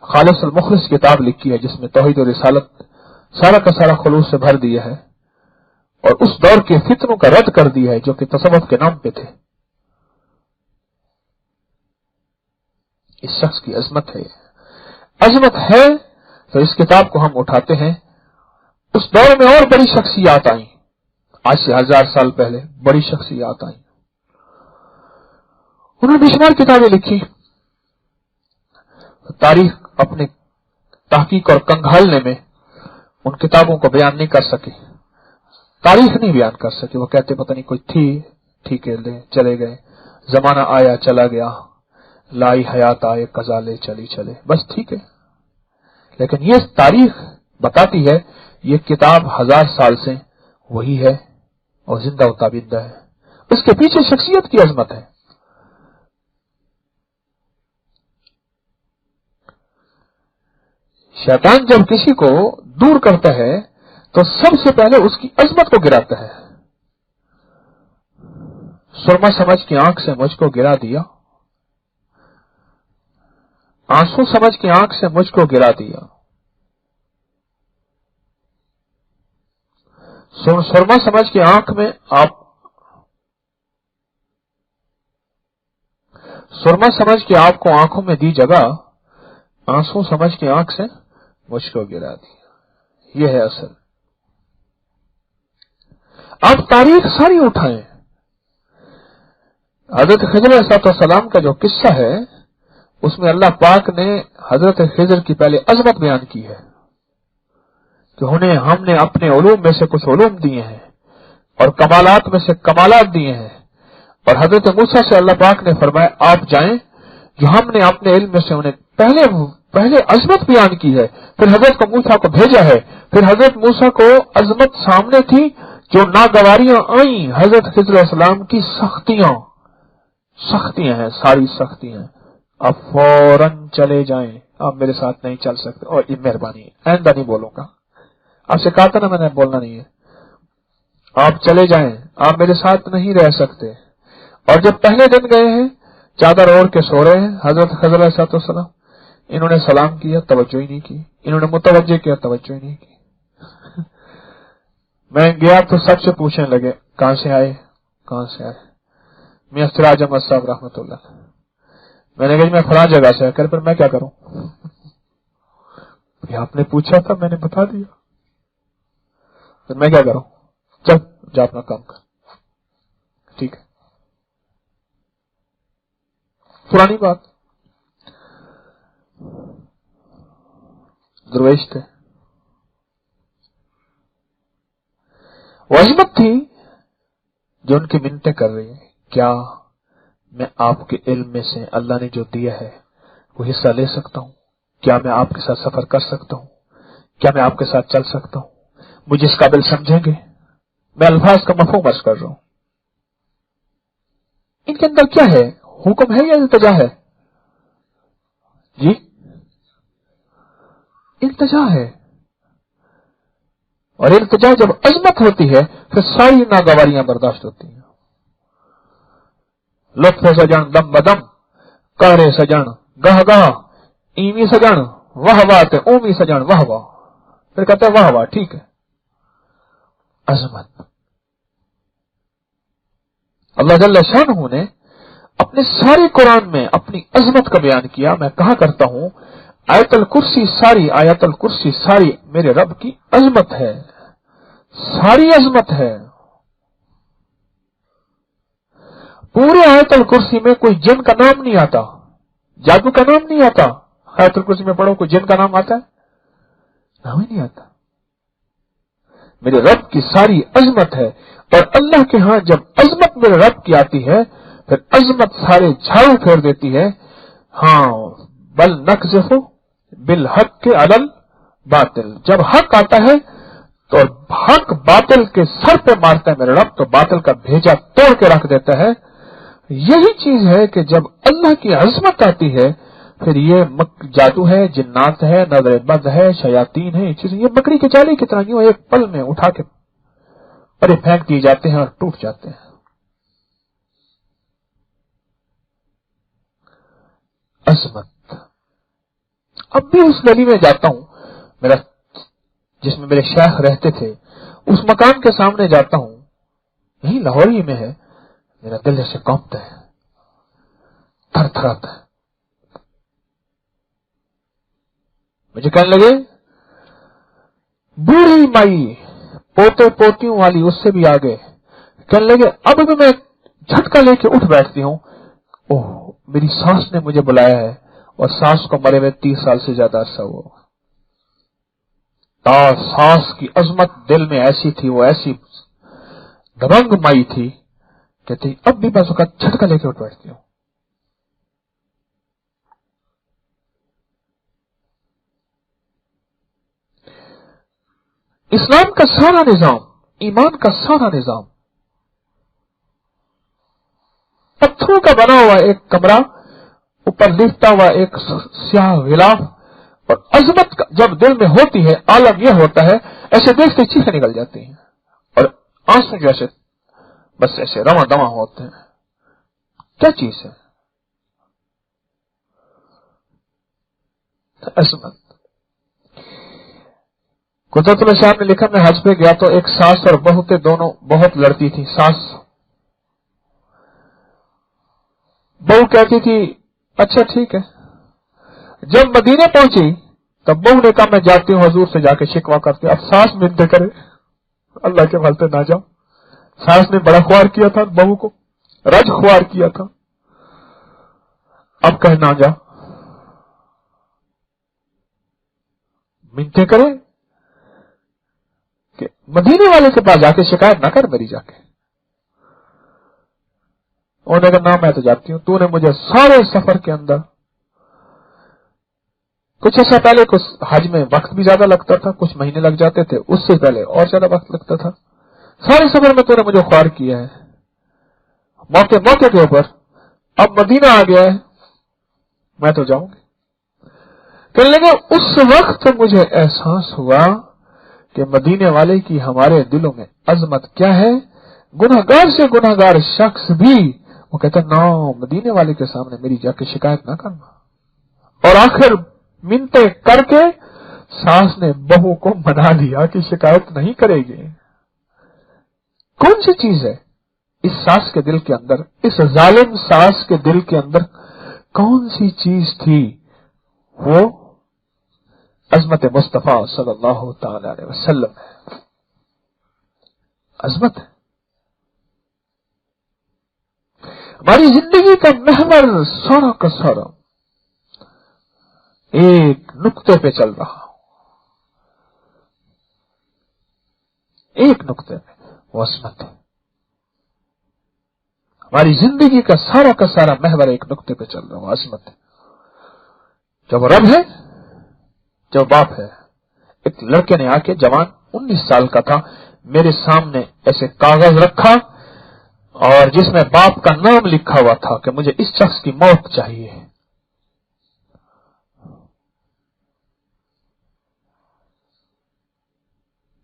S1: خالص المخلص کتاب لکھی ہے جس میں توحید و رسالت سارا کا سارا خلوص سے بھر دیا ہے اور اس دور کے فتنوں کا رد کر دیا ہے جو کہ تصوف کے نام پہ تھے. اس شخص کی عظمت ہے. عظمت ہے تو اس کتاب کو ہم اٹھاتے ہیں. اس دور میں اور بڑی شخصیات آئیں، آج سے 1000 سال پہلے بڑی شخصیات آئیں، انہوں نے بے شمار کتابیں لکھی. تاریخ اپنے تحقیق اور کنگھالنے میں ان کتابوں کو بیان نہیں کر سکے، تاریخ نہیں بیان کر سکے. وہ کہتے پتہ نہیں کوئی تھی، ٹھیک ہے لے چلے گئے، زمانہ آیا چلا گیا، لائی حیات آئے قضا لے چلی چلے، بس ٹھیک ہے. لیکن یہ تاریخ بتاتی ہے یہ کتاب 1000 سال سے وہی ہے اور زندہ و تابندہ ہے. اس کے پیچھے شخصیت کی عظمت ہے. شیطان جب کسی کو دور کرتا ہے تو سب سے پہلے اس کی عظمت کو گراتا ہے. سرما سمجھ کی آنکھ سے مجھ کو گرا دیا، آنسو سمجھ کی آنکھ سے مجھ کو گرا دیا. سرما سمجھ کی آنکھ میں آپ سرما سمجھ کے آپ کو آنکھوں میں دی جگہ، آنسو سمجھ کے آنکھ سے مجھ کو گرا دیا. یہ ہے اصل. آپ تاریخ ساری اٹھائیں. حضرت خضر علیہ السلام کا جو قصہ ہے اس میں اللہ پاک نے حضرت خضر کی پہلے عظمت بیان کی ہے کہ انہیں ہم نے اپنے علوم میں سے کچھ علوم دیے ہیں اور کمالات میں سے کمالات دیے ہیں. اور حضرت موسیٰ سے اللہ پاک نے فرمایا آپ جائیں، جو ہم نے اپنے علم میں سے انہیں پہلے عظمت بیان کی ہے، پھر حضرت کو موسیٰ کو بھیجا ہے. پھر حضرت موسیٰ کو عظمت سامنے تھی، جو ناگواریاں آئیں حضرت خضر علیہ السلام کی سختیاں ہیں، ساری سختیاں. آپ فوراً چلے جائیں، آپ میرے ساتھ نہیں چل سکتے. اور یہ مہربانی ہے، آئندہ نہیں بولوں گا. آپ سے کہا تھا نا میں نے بولنا نہیں ہے. آپ چلے جائیں، آپ میرے ساتھ نہیں رہ سکتے. اور جب پہلے دن گئے ہیں، چادر اوڑھ کے سو رہے ہیں حضرت خضر علیہ السلام، انہوں نے سلام کیا، توجہ ہی نہیں کی. انہوں نے متوجہ کیا، توجہ ہی نہیں کی. میں گیا تو سب سے پوچھنے لگے کہاں سے آئے، کہاں سے آئے. میاں سراج احمد صاحب رحمۃ اللہ. میں نے کہا میں فلاں جگہ سے کر پھر میں کیا کروں؟ آپ نے پوچھا تھا میں نے بتا دیا، پھر میں کیا کروں؟ چل جا اپنا کام کر. ٹھیک ہے، پرانی بات. درویش تھے، وہ عظمت تھی جو ان کی منتیں کر رہی ہیں. کیا میں آپ کے علم میں سے اللہ نے جو دیا ہے وہ حصہ لے سکتا ہوں؟ کیا میں آپ کے ساتھ سفر کر سکتا ہوں؟ کیا میں آپ کے ساتھ چل سکتا ہوں؟ مجھے اس قابل سمجھیں گے؟ میں الفاظ کا مفہوم عرض کر رہا ہوں. ان کے اندر کیا ہے؟ حکم ہے یا التجا ہے؟ جی التجا ہے. اور التجا جب عظمت ہوتی ہے پھر ساری ناگواریاں برداشت ہوتی ہیں. لطف سجن دم بدم، کہرے سجن گہ گہ، ایمی سجن واہ واہ تے اومی سجن واہ واہ. پھر کہتے ہیں واہ واہ ٹھیک ہے. عظمت اللہ جل شانہ نے اپنے سارے قرآن میں اپنی عظمت کا بیان کیا. میں کہا کرتا ہوں آیت الکرسی ساری میرے رب کی عظمت ہے، ساری عظمت ہے. پورے آیت الکرسی میں کوئی جن کا نام نہیں آتا، جادو کا نام نہیں آتا. آیت الکرسی میں پڑھو کوئی جن کا نام آتا ہے؟ نام ہی نہیں آتا. میرے رب کی ساری عظمت ہے. اور اللہ کے ہاں جب عظمت میرے رب کی آتی ہے پھر عظمت سارے جھاڑو پھیر دیتی ہے. ہاں بل نقذف بالحق علی الباطل، جب حق آتا ہے تو حق باطل کے سر پہ مارتا ہے میرے رب، تو باطل کا بھیجا توڑ کے رکھ دیتا ہے. یہی چیز ہے کہ جب اللہ کی عظمت آتی ہے پھر یہ جادو ہے، جنات ہے، نظر بد ہے، شیاطین ہے، یہ چیزیں یہ بکری کے چالے کی طرح یوں ایک پل میں اٹھا کے پرے پھینک دیے جاتے ہیں اور ٹوٹ جاتے ہیں۔ عظمت۔ اب بھی اس گلی میں جاتا ہوں جس میں میرے شیخ رہتے تھے، اس مکان کے سامنے جاتا ہوں، یہی لاہور ہی میں ہے، میرا دل جیسے کانپتا ہے، تھر تھراتا ہے۔ مجھے کہنے لگے بوڑھی مائی، پوتے پوتیوں والی، اس سے بھی آگے، کہنے لگے اب بھی میں جھٹکا لے کے اٹھ بیٹھتی ہوں، اوہ میری ساس نے مجھے بلایا ہے، اور ساس کو مرے ہوئے 30 سال سے زیادہ عرصہ ہوا۔ ساس کی عظمت دل میں ایسی تھی، وہ ایسی دبنگ مائی تھی، کہتی اب بھی بس وقت جھٹکا لے کے اٹھ بیٹھتی ہوں۔ اسلام کا سارا نظام، ایمان کا سارا نظام پتھروں کا بنا ہوا ایک کمرہ، اوپر لپٹا ہوا ایک سیاہ غلاف، اور عظمت جب دل میں ہوتی ہے، عالم یہ ہوتا ہے ایسے دیکھتے چیخیں نکل جاتی ہیں، اور آنسو جیسے بس ایسے رواں دواں ہوتے ہیں۔ کیا چیز ہے عظمت؟ قدرت اللہ صاحب نے لکھا، میں حج پہ گیا تو ایک ساس اور بہو تھے، دونوں بہت لڑتی تھی۔ ساس بہو کہتی تھی اچھا ٹھیک ہے، جب مدینے پہنچی تب بہو نے کہا میں جاتی ہوں حضور سے جا کے شکوا کرتی، اب ساس منتیں کرے اللہ کے فالتے نہ جاؤ۔ ساس نے بڑا خوار کیا تھا بہو کو، رج خوار کیا تھا، اب کہنا جا، منتیں کرے کہ مدینے والے کے پاس جا کے شکایت نہ کر میری جا کے۔ انہوں نے کہا نہ میں تو جاتی ہوں، تو نے مجھے سارے سفر کے اندر، کچھ ایسا پہلے کچھ حج میں وقت بھی زیادہ لگتا تھا، کچھ مہینے لگ جاتے تھے، اس سے پہلے اور زیادہ وقت لگتا تھا، سارے سفر میں تو نے مجھے خوار کیا ہے، موقع موقع کے اوپر اب مدینہ آ گیا ہے میں تو جاؤں گی۔ کہنے لگے اس وقت مجھے احساس ہوا کہ مدینے والے کی ہمارے دلوں میں عظمت کیا ہے، گناہگار سے گناہگار شخص بھی وہ کہتا نہ مدینے والے کے سامنے میری جا کے شکایت نہ کرنا، اور آخر منتیں کر کے ساس نے بہو کو منا لیا کہ شکایت نہیں کرے گی۔ کون سی چیز ہے اس ساس کے دل کے اندر، اس ظالم ساس کے دل کے اندر کون سی چیز تھی؟ وہ عظمت مصطفیٰ صلی اللہ تعالی علیہ وسلم ہے، عظمت ہے۔ ہماری زندگی کا محور سارا کا سارا ایک نقطے پہ چل رہا ہوں، ایک نقطے پہ، وہ عظمت ہے۔ ہماری زندگی کا سارا محور ایک نقطے پہ چل رہا ہوں، عظمت ہے۔ جب رب ہے، جب باپ ہے۔ ایک لڑکے نے آ کے، جوان 19 سال کا تھا، میرے سامنے ایسے کاغذ رکھا اور جس میں باپ کا نام لکھا ہوا تھا کہ مجھے اس شخص کی موت چاہیے۔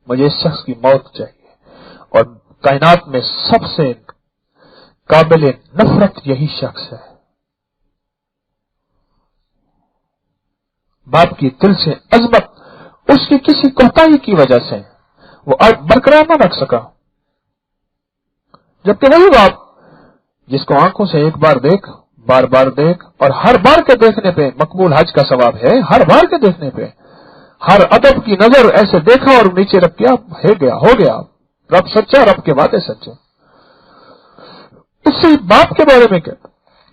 S1: مجھے اس شخص کی موت چاہیے، اور کائنات میں سب سے قابل نفرت یہی شخص ہے۔ باپ کی دل سے عظمت اس کی کسی کوتاہی کی وجہ سے وہ برقرار نہ رکھ سکا، جبکہ وہی باپ جس کو آنکھوں سے ایک بار دیکھ، بار بار دیکھ، اور ہر بار کے دیکھنے پہ مقبول حج کا ثواب ہے، ہر بار کے دیکھنے پہ، ہر ادب کی نظر ایسے دیکھا اور نیچے رکھ کیا، ہو گیا رب سچا، رب کے وعدے سچے۔ اس سے باپ کے بارے میں کیا،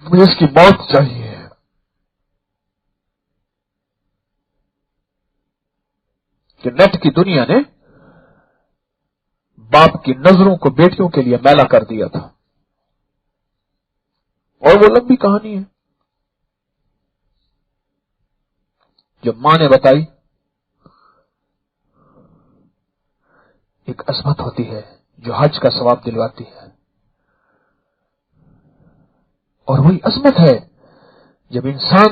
S1: مجھے اس کی موت چاہیے۔ کہ نیٹ کی دنیا نے باپ کی نظروں کو بیٹیوں کے لیے میلا کر دیا تھا، اور وہ لمبی کہانی ہے جو ماں نے بتائی۔ ایک عظمت ہوتی ہے جو حج کا ثواب دلواتی ہے، اور وہی عظمت ہے جب انسان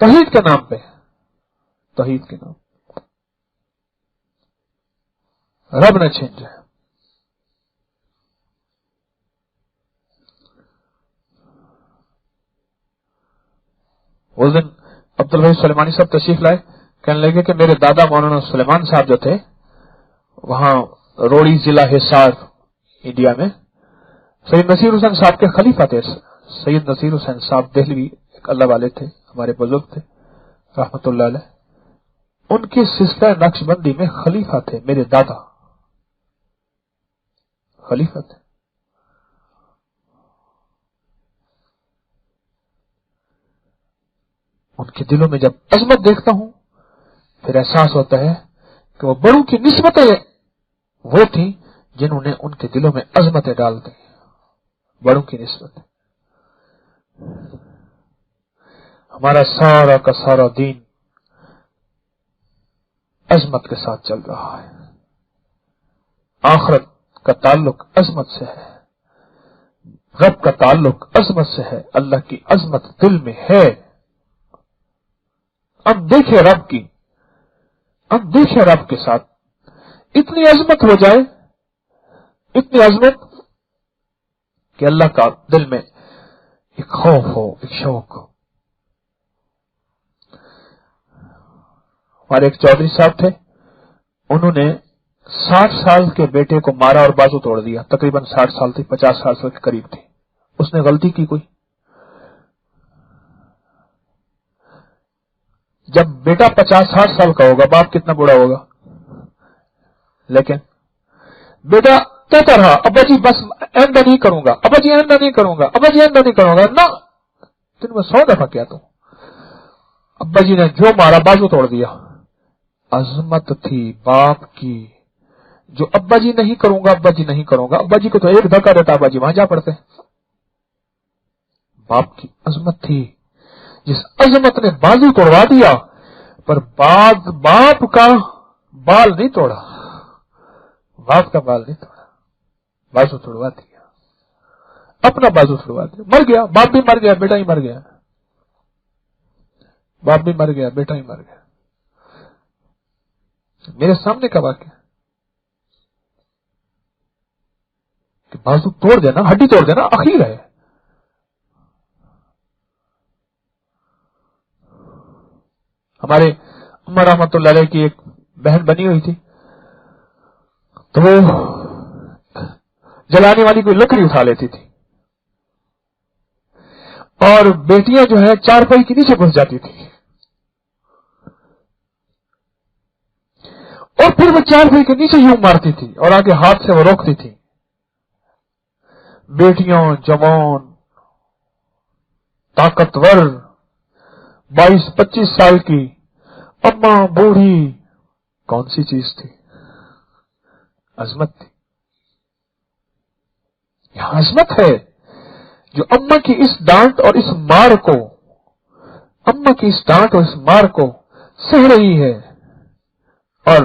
S1: توحید کے نام پہ، توحید کے نام رب نہ چھین جائے۔ اس دن عبدالبھائی سلیمانی صاحب تشریف لائے، کہنے لگے کہ میرے دادا مولانا سلیمان صاحب جو تھے وہاں روڑی ضلع حصار انڈیا میں سید نصیر حسین صاحب کے خلیفہ تھے۔ سید نصیر حسین صاحب دہلوی ایک اللہ والے تھے، ہمارے بزرگ تھے رحمت اللہ علیہ، ان کے سلسلہ نقش بندی میں خلیفہ تھے میرے دادا، خلیفہ تھے۔ ان کے دلوں میں جب عظمت دیکھتا ہوں پھر احساس ہوتا ہے کہ وہ بڑوں کی نسبتیں وہ تھیں جنہوں نے ان کے دلوں میں عظمتیں ڈال دی، بڑوں کی نسبتیں۔ ہمارا سارا کا سارا دین عظمت کے ساتھ چل رہا ہے، آخرت کا تعلق عظمت سے ہے، رب کا تعلق عظمت سے ہے، اللہ کی عظمت دل میں ہے۔ اب دیکھیں رب کی، اب دیکھیں رب کے ساتھ اتنی عظمت ہو جائے، اتنی عظمت کہ اللہ کا دل میں ایک خوف ہو، ایک شوق ہو۔ ہمارے ایک چودھری صاحب تھے، انہوں نے 60 سال کے بیٹے کو مارا اور بازو توڑ دیا، تقریباً 60 سال تھی، 50 سال کے قریب تھی۔ اس نے غلطی کی کوئی؟ جب بیٹا 50-60 سال کا ہوگا باپ کتنا بڑا ہوگا؟ لیکن بیٹا کہتا رہا ابا جی بس آئندہ نہیں کروں گا، ابا جی آئندہ نہیں کروں گا، ابا جی آئندہ نہیں کروں گا، نہ دن میں 100 دفعہ کیا تو ابا جی نے جو مارا بازو توڑ دیا۔ عظمت تھی باپ کی، جو ابا جی نہیں کروں گا، ابا جی نہیں کروں گا، ابا جی کو تو ایک دھکا دیتا ابا جی وہاں جا پڑتے۔ باپ کی عظمت تھی، جس عظمت نے بازو توڑوا دیا، پر باپ کا بال نہیں توڑا، باپ کا بال نہیں توڑا، بازو توڑوا دیا، اپنا بازو توڑوا دیا، مر گیا، باپ بھی مر گیا، بیٹا ہی مر گیا، باپ بھی مر گیا، بیٹا ہی مر گیا۔ میرے سامنے کا واقعہ کہ بازو توڑ دینا، ہڈی توڑ دینا اخیر ہے۔ ہمارے اماں رحمت اللہ علیہ کی ایک بہن بنی ہوئی تھی، تو وہ جلانے والی کوئی لکڑی اٹھا لیتی تھی اور بیٹیاں جو ہے چارپائی کے نیچے گھس جاتی تھی، اور پھر وہ چارپائی کے نیچے یوں مارتی تھی اور آگے ہاتھ سے وہ روکتی تھی۔ بیٹیاں جوان طاقتور 22-25 سال کی، اماں بوڑھی، کون سی چیز تھی؟ عظمت تھی۔ یہاں عظمت ہے جو اماں کی اس ڈانٹ اور اس مار کو، اماں کی اس ڈانٹ اور اس مار کو سہ رہی ہے، اور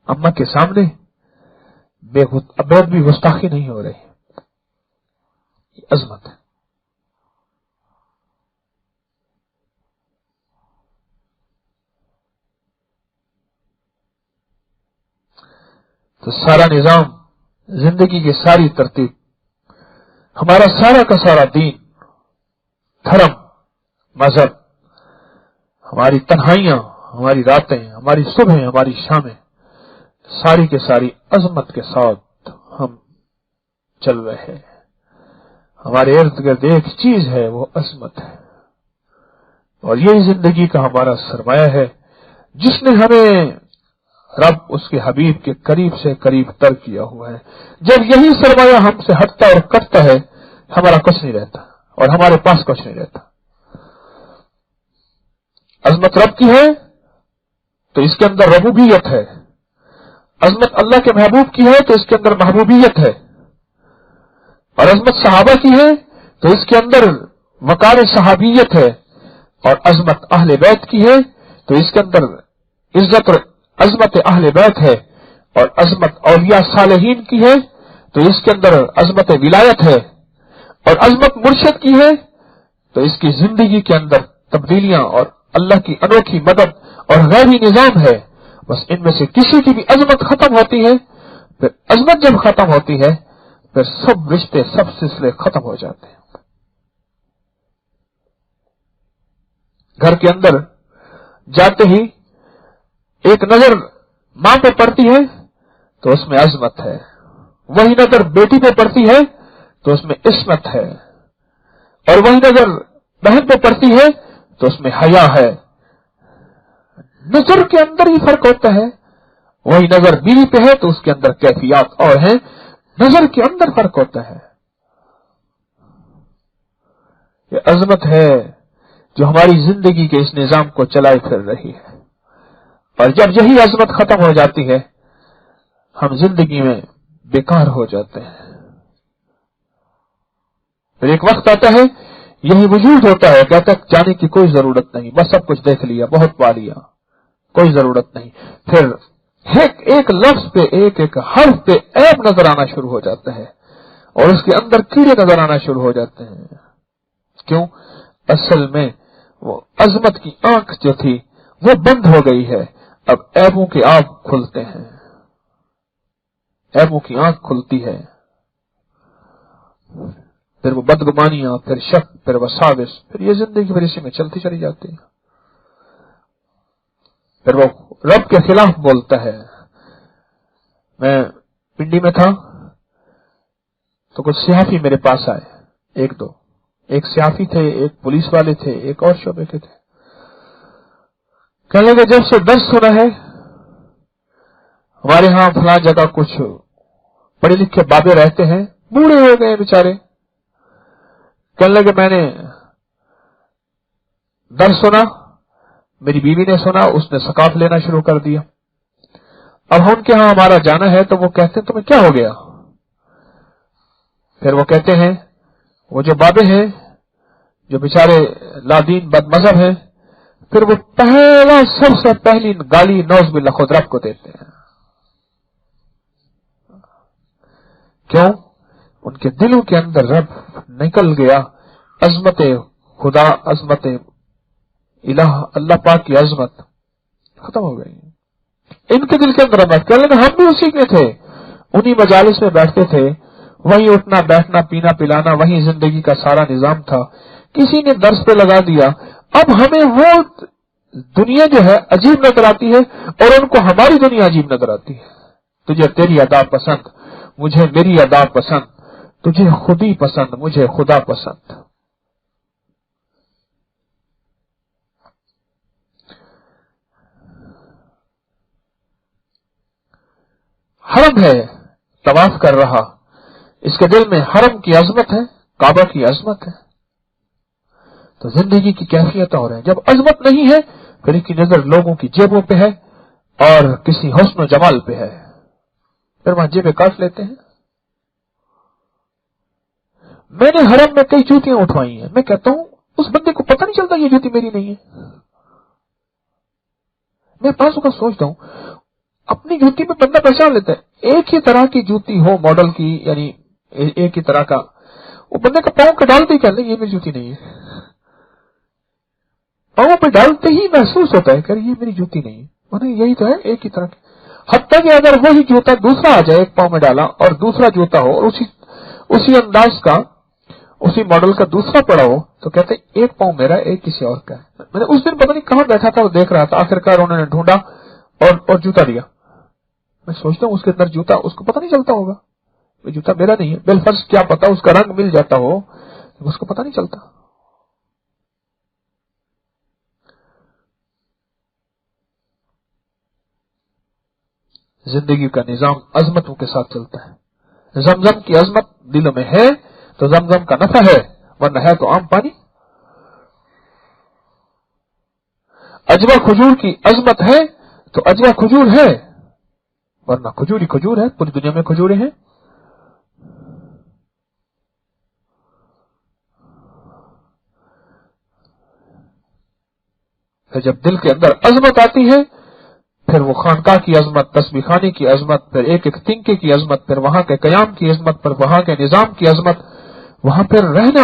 S1: اماں کے سامنے بھی گستاخی نہیں ہو رہی۔ یہ عظمت ہے۔ تو سارا نظام، زندگی کی ساری ترتیب، ہمارا سارا کا سارا دین، دھرم، مذہب، ہماری تنہائیاں، ہماری راتیں، ہماری صبح، ہماری شامیں، ساری کے ساری عظمت کے ساتھ ہم چل رہے ہیں۔ ہمارے ارد گرد ایک چیز ہے، وہ عظمت ہے، اور یہی زندگی کا ہمارا سرمایہ ہے جس نے ہمیں رب اس کے حبیب کے قریب سے قریب تر کیا ہوا ہے۔ جب یہی سرمایہ ہم سے ہٹتا اور کٹتا ہے، ہمارا کچھ نہیں رہتا اور ہمارے پاس کچھ نہیں رہتا۔ عظمت رب کی ہے تو اس کے اندر ربوبیت ہے، عظمت اللہ کے محبوب کی ہے تو اس کے اندر محبوبیت ہے، اور عظمت صحابہ کی ہے تو اس کے اندر وقار صحابیت ہے، اور عظمت اہل بیت کی ہے تو اس کے اندر عزت اور عظمت اہل بیت ہے، اور عظمت اولیاء صالحین کی ہے تو اس کے اندر عظمت ولایت ہے، اور عظمت مرشد کی ہے تو اس کی زندگی کے اندر تبدیلیاں اور اللہ کی انوکھی مدد اور غیبی نظام ہے. بس ان میں سے کسی کی بھی عظمت ختم ہوتی ہے، پھر عظمت جب ختم ہوتی ہے پھر سب رشتے، سب سلسلے ختم ہو جاتے ہیں. گھر کے اندر جاتے ہی ایک نظر ماں پہ پڑتی ہے تو اس میں عظمت ہے، وہی نظر بیٹی پہ پڑتی ہے تو اس میں عصمت ہے، اور وہی نظر بہن پہ پڑتی ہے تو اس میں حیا ہے. نظر کے اندر ہی فرق ہوتا ہے. وہی نظر بیوی پہ ہے تو اس کے اندر کیفیات اور ہیں، نظر کے اندر فرق ہوتا ہے. یہ عظمت ہے جو ہماری زندگی کے اس نظام کو چلائے پھر رہی ہے. اور جب یہی عظمت ختم ہو جاتی ہے ہم زندگی میں بیکار ہو جاتے ہیں. پھر ایک وقت آتا ہے یہی وجود ہوتا ہے، کہتا ہے جانے کی کوئی ضرورت نہیں، بس سب کچھ دیکھ لیا، بہت پا لیا، کوئی ضرورت نہیں. پھر ایک ایک لفظ پہ، ایک ایک حرف پہ عیب نظر آنا شروع ہو جاتا ہے اور اس کے اندر کیڑے نظر آنا شروع ہو جاتے ہیں. کیوں؟ اصل میں وہ عظمت کی آنکھ جو تھی وہ بند ہو گئی ہے. اب عیبوں کے آنکھ کھلتے ہیں، عیبوں کی آنکھ کھلتی ہے. پھر وہ بدگمانیاں، پھر شک، پھر وساوس، پھر یہ زندگی پھر اسی میں چلتی چلی جاتی ہے. پھر وہ رب کے خلاف بولتا ہے. میں پنڈی میں تھا تو کچھ صحافی میرے پاس آئے، ایک صحافی تھے، ایک پولیس والے تھے، ایک اور شعبے کے تھے. کہنے لگے جب سے درس سنا ہے ہمارے ہاں فلاں جگہ کچھ پڑھے لکھے بابے رہتے ہیں، بوڑھے ہو گئے بیچارے. کہنے لگے میں نے درس سنا، میری بیوی نے سنا، اس نے ثقافت لینا شروع کر دیا. اب ان کے ہاں ہمارا جانا ہے تو وہ کہتے ہیں تمہیں کیا ہو گیا؟ پھر وہ کہتے ہیں وہ جو بابے ہیں جو بیچارے لادین بد مذہب ہیں، پھر وہ پہلا سب سے پہلی گالی نوز باللہ خود رب کو دیتے ہیں. کیوں؟ ان کے دلوں کے اندر رب نکل گیا. عظمت خدا، عظمت الہ، اللہ پاک کی عظمت ختم ہو گئی. ان کے دل کے اندر رب کہنے لگے ہم بھی اسی کے تھے، انہی مجالس میں بیٹھتے تھے، وہیں اٹھنا بیٹھنا پینا پلانا وہیں زندگی کا سارا نظام تھا. کسی نے درس پہ لگا دیا، اب ہمیں وہ دنیا جو ہے عجیب نظر آتی ہے اور ان کو ہماری دنیا عجیب نظر آتی ہے. تجھے تیری ادا پسند، مجھے میری ادا پسند، تجھے خودی پسند، مجھے خدا پسند. حرم ہے، طواف کر رہا، اس کے دل میں حرم کی عظمت ہے، کعبہ کی عظمت ہے، تو زندگی کی کیفیت اور ہے. جب عظمت نہیں ہے پھر اس کی نظر لوگوں کی جیبوں پہ ہے اور کسی حسن و جمال پہ ہے، پھر وہاں جیبیں کاٹ لیتے ہیں. میں نے حرم میں کئی جوتیاں اٹھوائی ہیں، میں کہتا ہوں اس بندے کو پتہ نہیں چلتا یہ جوتی میری نہیں ہے. میں پاسوں کا سوچتا ہوں اپنی جوتی میں بندہ پہچان لیتا ہے، ایک ہی طرح کی جوتی ہو ماڈل کی، یعنی ایک ہی طرح کا، وہ بندے کا پاؤں کا ڈالتے ہی کہتے ہیں یہ میری جوتی نہیں ہے. پاؤں پہ ڈالتے ہی محسوس ہوتا ہے کہ یہ میری جوتی نہیں ہے، یہی تو ہے ایک ہی طرح کی. حتیٰ کہ اگر وہی جوتا دوسرا آ جائے، ایک پاؤں میں ڈالا اور دوسرا جوتا ہو اور اسی انداز کا، اسی ماڈل کا دوسرا پڑا ہو، تو کہتے ہیں ایک پاؤں میرا ایک کسی اور کا ہے. میں نے اس دن پتہ نہیں کہاں بیٹھا تھا وہ دیکھ رہا تھا، آخرکار انہوں نے ڈھونڈا اور جوتا دیا. میں سوچتا ہوں اس کے اندر جوتا، اس کو پتہ نہیں چلتا ہوگا یہ جوتا میرا نہیں ہے، بالفرض کیا پتا اس کا رنگ مل جاتا ہو، اس کو پتہ نہیں چلتا. زندگی کا نظام عظمتوں کے ساتھ چلتا ہے. زمزم کی عظمت دلوں میں ہے تو زمزم کا نفع ہے، ورنہ ہے تو عام پانی. اجوا کھجور کی عظمت ہے تو اجوا کھجور ہے، ورنہ کھجور ہی کھجور ہے، پوری دنیا میں کھجوریں ہیں. پھر جب دل کے اندر عظمت آتی ہے پھر وہ خانقاہ کی عظمت، تسبیح خانے کی عظمت، پھر ایک ایک تنکے کی عظمت، پھر وہاں کے قیام کی عظمت، پھر وہاں کے نظام کی عظمت، وہاں پھر رہنا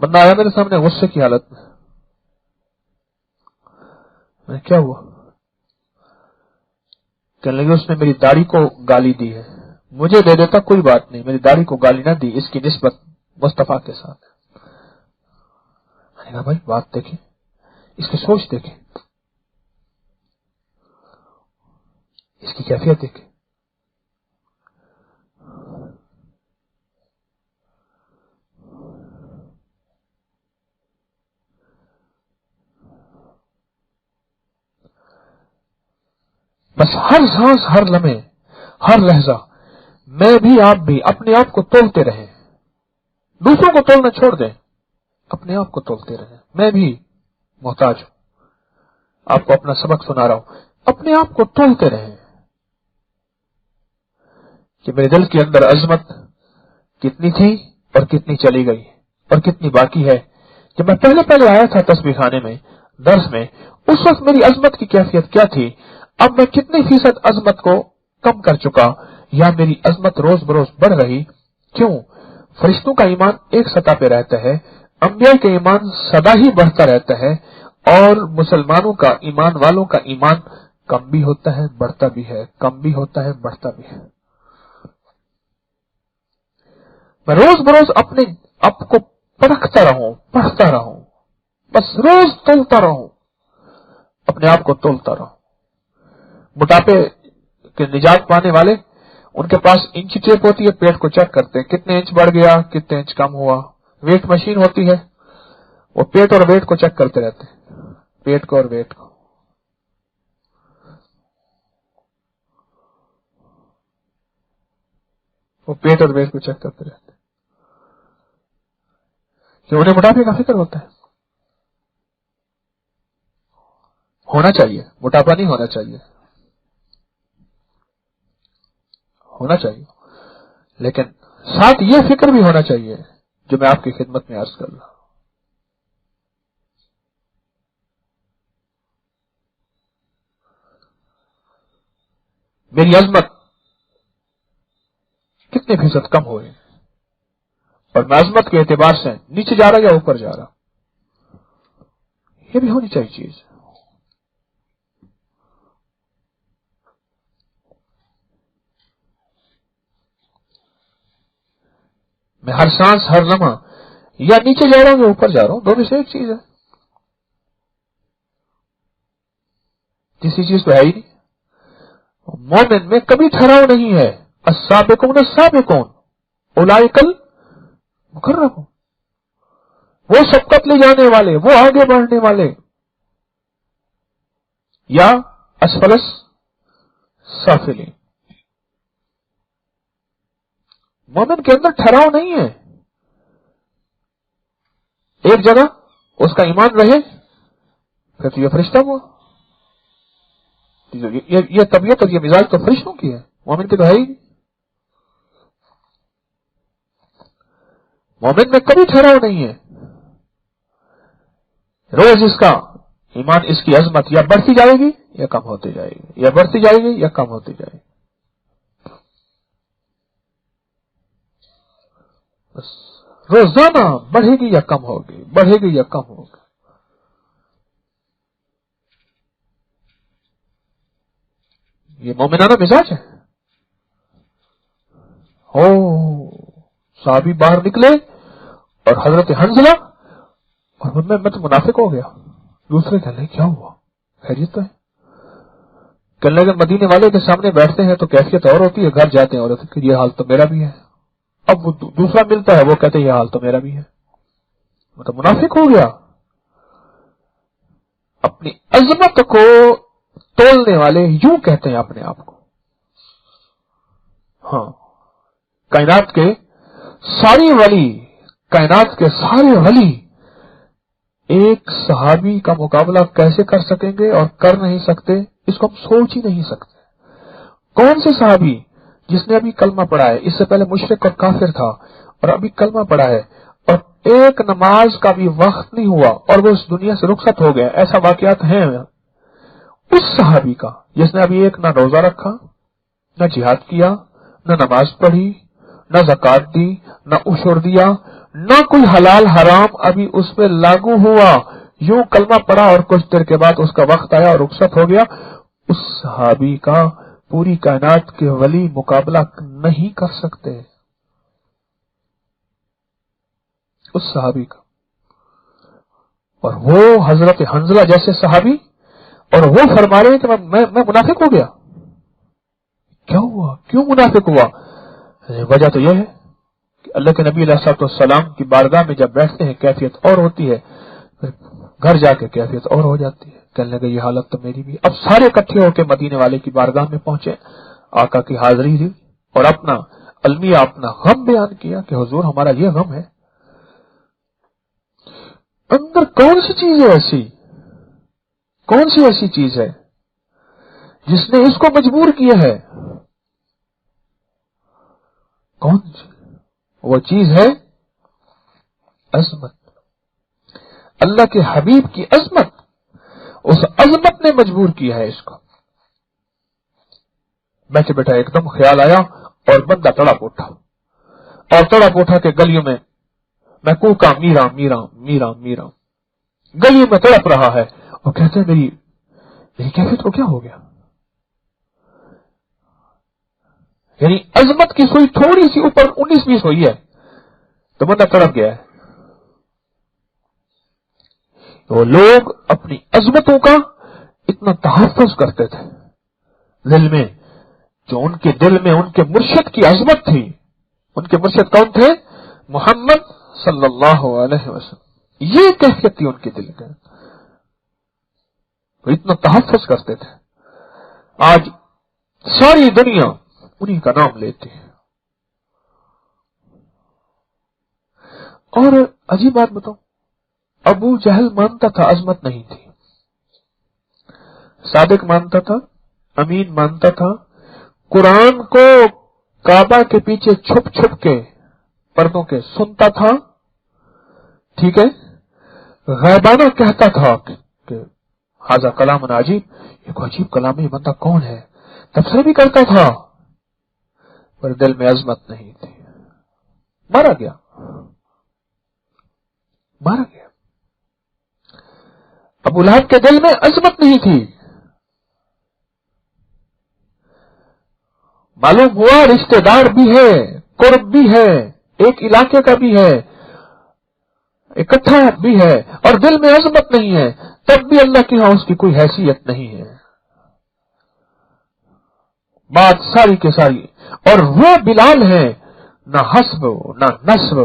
S1: بندہ آیا میرے سامنے غصے کی حالت میں کیا ہوا؟ کہنے لگے اس نے میری داڑھی کو گالی دی ہے، مجھے دے دیتا کوئی بات نہیں، میری داڑھی کو گالی نہ دی، اس کی نسبت مصطفیٰ کے ساتھ ہے۔ میں نے کہا بھائی بات دیکھیں، اس کی سوچ دیکھیں، اس کی کیفیت دیکھیں۔ بس ہر سانس، ہر لمحے، ہر لہجہ میں بھی آپ بھی اپنے آپ کو تولتے رہیں، دوسروں کو تولنا چھوڑ دیں، اپنے آپ کو تولتے رہیں۔ میں بھی محتاج ہوں، آپ کو اپنا سبق سنا رہا ہوں، اپنے آپ کو تولتے رہیں کہ میرے دل کے اندر عظمت کتنی تھی اور کتنی چلی گئی اور کتنی باقی ہے۔ جب میں پہلے آیا تھا تسبیح خانے میں درس میں، اس وقت میری عظمت کی کیفیت کیا تھی، اب میں کتنی فیصد عظمت کو کم کر چکا، یا میری عظمت روز بروز بڑھ رہی؟ کیوں؟ فرشتوں کا ایمان ایک سطح پہ رہتا ہے، انبیاء کا ایمان سدا ہی بڑھتا رہتا ہے، اور مسلمانوں کا ایمان والوں کا ایمان کم بھی ہوتا ہے بڑھتا بھی ہے، کم بھی ہوتا ہے بڑھتا بھی ہے۔ میں روز بروز اپنے آپ کو پرکھتا رہوں، پڑھتا رہوں، بس روز تولتا رہوں، اپنے آپ کو تولتا رہوں۔ موٹاپے کے نجات پانے والے، ان کے پاس انچی ٹیپ ہوتی ہے، پیٹ کو چیک کرتے ہیں کتنے انچ بڑھ گیا، کتنے انچ کم ہوا۔ ویٹ مشین ہوتی ہے، وہ پیٹ اور ویٹ کو چیک کرتے رہتے ہیں، پیٹ کو اور ویٹ کو۔ وہ پیٹ اور ویٹ کو چیک کرتے رہتے ہیں کہ انہیں موٹاپے کا فکر ہوتا ہے۔ ہونا چاہیے، موٹاپا نہیں ہونا چاہیے، ہونا چاہیے، لیکن ساتھ یہ فکر بھی ہونا چاہیے جو میں آپ کی خدمت میں عرض کر رہا ہوں۔ میری عظمت کتنے فیصد کم ہوئے، اور میں عظمت کے اعتبار سے نیچے جا رہا یا اوپر جا رہا، یہ بھی ہونی چاہیے چیز۔ میں ہر سانس، ہر لمحہ یا نیچے جا رہا ہوں یا اوپر جا رہا ہوں، دونوں سے ایک چیز ہے، تیسری چیز تو ہے ہی نہیں۔ مومن میں کبھی ٹھہراؤ نہیں ہے، السابقون السابقون اولئک المقربون، وہ سبقت لے جانے والے، وہ آگے بڑھنے والے، یا اسفل السافلین۔ مومن کے اندر ٹھہراؤ نہیں ہے، ایک جگہ اس کا ایمان رہے پھر تو یہ فرشتہ ہوا، یہ طبیعت اور یہ مزاج تو فرشتوں کی ہے، مومن کی تو ہے ہی نہیں۔ مومن میں کبھی ٹھہراؤ نہیں ہے، روز اس کا ایمان، اس کی عظمت یا بڑھتی جائے گی یا کم ہوتی جائے گی، یا بڑھتی جائے گی یا کم ہوتی جائے گی، بس روزانہ بڑھے گی یا کم ہوگی، بڑھے گی یا کم ہوگی۔ یہ مومنانہ مزاج ہے۔ صحابی باہر نکلے اور حضرت حنظلہ، اور میں تو منافق ہو گیا، دوسرے کہنے لگے کیا ہوا، خیریت تو ہے؟ کہنے لگے مدینے والے کے سامنے بیٹھتے ہیں تو کیفیت اور ہوتی ہے، گھر جاتے ہیں اور یہ حال تو میرا بھی ہے۔ اب وہ دوسرا ملتا ہے، وہ کہتے ہیں یہ حال تو میرا بھی ہے، میں تو منافق ہو گیا۔ اپنی عظمت کو تولنے والے یوں کہتے ہیں اپنے آپ کو۔ ہاں، کائنات کے سارے ولی ایک صحابی کا مقابلہ کیسے کر سکیں گے اور کر نہیں سکتے، اس کو ہم سوچ ہی نہیں سکتے۔ کون سے صحابی جس نے ابھی کلمہ پڑھا ہے، اس سے پہلے مشرک اور کافر تھا اور ابھی کلمہ پڑھا ہے، اور ایک نماز کا بھی وقت نہیں ہوا اور وہ اس دنیا سے رخصت ہو گیا، ایسا واقعات ہیں اس صحابی کا جس نے ابھی ایک نہ روزہ رکھا، نہ جہاد کیا، نہ نماز پڑھی، نہ زکات دی، نہ عشر دیا، نہ کوئی حلال حرام ابھی اس پہ لاگو ہوا، یوں کلمہ پڑا اور کچھ دیر کے بعد اس کا وقت آیا اور رخصت ہو گیا، اس صحابی کا پوری کائنات کے ولی مقابلہ نہیں کر سکتے، اس صحابی کا۔ اور وہ حضرت حنظلہ جیسے صحابی، اور وہ فرما رہے ہیں کہ میں منافق ہو گیا۔ کیا ہوا؟ کیوں منافق ہوا؟ وجہ تو یہ ہے کہ اللہ کے نبی علیہ الصلوۃ والسلام کی بارگاہ میں جب بیٹھتے ہیں کیفیت اور ہوتی ہے، گھر جا کے کیفیت اور ہو جاتی ہے، کہنے لگے یہ حالت تو میری بھی۔ اب سارے اکٹھے ہو کے مدینے والے کی بارگاہ میں پہنچے، آقا کی حاضری دی اور اپنا المیہ، اپنا غم بیان کیا کہ حضور ہمارا یہ غم ہے۔ اندر کون سی چیز ہے ایسی، کون سی ایسی چیز ہے جس نے اس کو مجبور کیا ہے؟ کون سی؟ وہ چیز ہے عظمت، اللہ کے حبیب کی عظمت۔ اس عظمت نے مجبور کیا ہے اس کو۔ بیٹھے بیٹھے ایک دم خیال آیا اور بندہ تڑپ اٹھا، اور تڑپ اٹھا کے گلیوں میں کوکا میرا میرا میرا میرا، گلیوں میں تڑپ رہا ہے اور کہتے ہیں میری کیفیت کو کیا ہو گیا؟ یعنی عظمت کی سوئی تھوڑی سی اوپر 19-20 ہوئی ہے تو بندہ تڑپ گیا ہے۔ وہ لوگ اپنی عظمتوں کا اتنا تحفظ کرتے تھے دل میں، جو ان کے دل میں ان کے مرشد کی عظمت تھی۔ ان کے مرشد کون تھے؟ محمد صلی اللہ علیہ وسلم۔ یہ کیفیت تھی ان کے دل میں، وہ اتنا تحفظ کرتے تھے۔ آج ساری دنیا انہی کا نام لیتی ہے۔ اور عجیب بات بتاؤں، ابو جہل مانتا تھا عظمت نہیں تھی، صادق مانتا تھا، امین مانتا تھا، قرآن کو کعبہ کے پیچھے چھپ چھپ کے پردوں کے سنتا تھا، ٹھیک ہے، غیبانہ کہتا تھا کہ ھذا کلام عجیب، یہ کوئی عجیب کلام ہے، یہ بندہ کون ہے، تبصرہ بھی کرتا تھا، پر دل میں عظمت نہیں تھی۔ مارا گیا، مارا گیا۔ ابو لہب کے دل میں عظمت نہیں تھی، معلوم ہوا رشتہ دار بھی ہے، قرب بھی ہے، ایک علاقے کا بھی ہے، اکٹھا بھی ہے، اور دل میں عظمت نہیں ہے، تب بھی اللہ کے ہاں اس کی کوئی حیثیت نہیں ہے۔ بات ساری کے ساری، اور وہ بلال ہے، نہ حسب نہ نسب،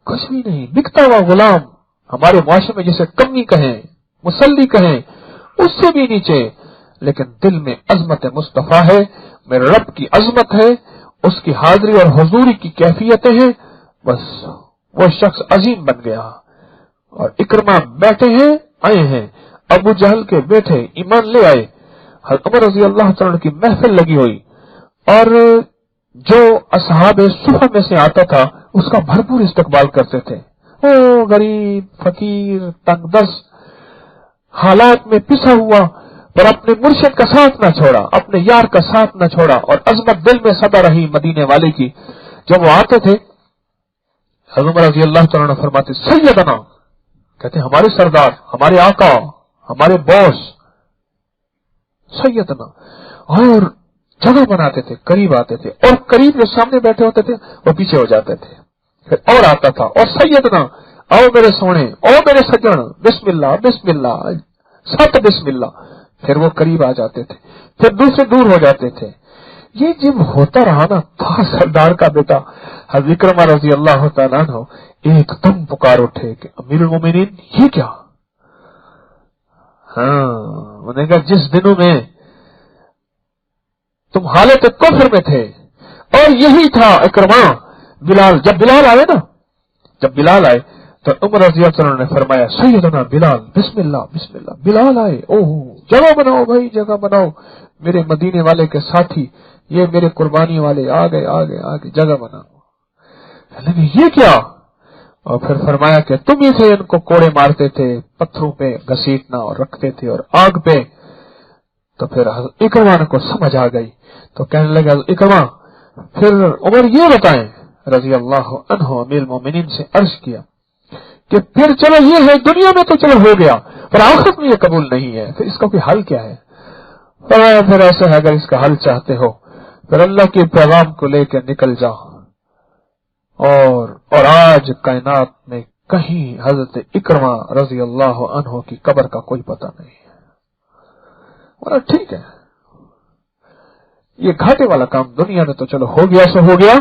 S1: کچھ بھی نہیں، بکتا ہوا غلام، ہمارے معاشرے میں جسے کمی کہیں، مسلی کہیں، اس سے بھی نیچے، لیکن دل میں عظمت مصطفیٰ ہے، میرے رب کی عظمت ہے، اس کی حاضری اور حضوری کی کیفیتیں ہیں، بس وہ شخص عظیم بن گیا۔ اور اکرمہ بیٹھے ہیں، آئے ہیں، ابو جہل کے بیٹے ایمان لے آئے، حضرت عمر رضی اللہ تعالیٰ کی محفل لگی ہوئی، اور جو اصحاب صفہ میں سے آتا تھا اس کا بھرپور استقبال کرتے تھے۔ او غریب، فقیر، تنگ دست، حالات میں پسا ہوا، پر اپنے مرشد کا ساتھ نہ چھوڑا، اپنے یار کا ساتھ نہ چھوڑا، اور عظمت دل میں سدا رہی مدینے والے کی۔ جب وہ آتے تھے حضرت عمر رضی اللہ تعالیٰ نے فرماتے سیدنا، کہتے ہمارے سردار، ہمارے آقا، ہمارے باس، سیدنا، اور جگہ بناتے تھے، قریب آتے تھے، اور قریب جو سامنے بیٹھے ہوتے تھے وہ پیچھے ہو جاتے تھے، پھر اور آتا تھا، اور سیدنا، آؤ میرے سونے، او میرے سجن، بسم اللہ بسم اللہ، ست بسم اللہ، پھر وہ قریب آ جاتے تھے، پھر دوسرے دور ہو جاتے تھے۔ یہ جب ہوتا رہا نا، تھا سردار کا بیٹا حضرت اکرمہ رضی اللہ تعالیٰ عنہ ایک دم پکار اٹھے کہ امیر المومنین یہ کیا؟ انہوں نے کہا جس دنوں میں تم حالت کفر میں تھے، اور یہی تھا اکرمہ، بلال، جب بلال آئے تو عمر رضی اللہ عنہ نے فرمایا سیدنا بلال، بسم اللہ بسم اللہ، بلال آئے، جگہ بناؤ بھائی، جگہ بناؤ، میرے مدینے والے کے ساتھی، یہ میرے قربانی والے آ گئے، جگہ بناؤ۔ یہ کیا؟ اور پھر فرمایا کہ تم ہی سے ان کو کوڑے مارتے تھے، پتھروں پہ گھسیٹنا اور رکھتے تھے اور آگ پہ۔ تو پھر اکرمہ کو سمجھ آ گئی، تو کہنے لگا اکرمہ پھر عمر یہ بتائیں، رضی اللہ عنہ امیر المومنین سے عرض کیا کہ پھر چلو یہ ہے دنیا میں تو چلو ہو گیا، پر آخرت میں یہ قبول نہیں ہے، پھر اس کا کوئی حل کیا ہے؟ پھر ایسا ہے اگر اس کا حل چاہتے ہو پھر اللہ کے پیغام کو لے کے نکل جاؤ، اور آج کائنات میں کہیں حضرت اکرمہ رضی اللہ عنہ کی قبر کا کوئی پتہ نہیں ہے۔ اور ٹھیک ہے، یہ گھاٹے والا کام دنیا میں تو چلو ہو گیا سو ہو گیا،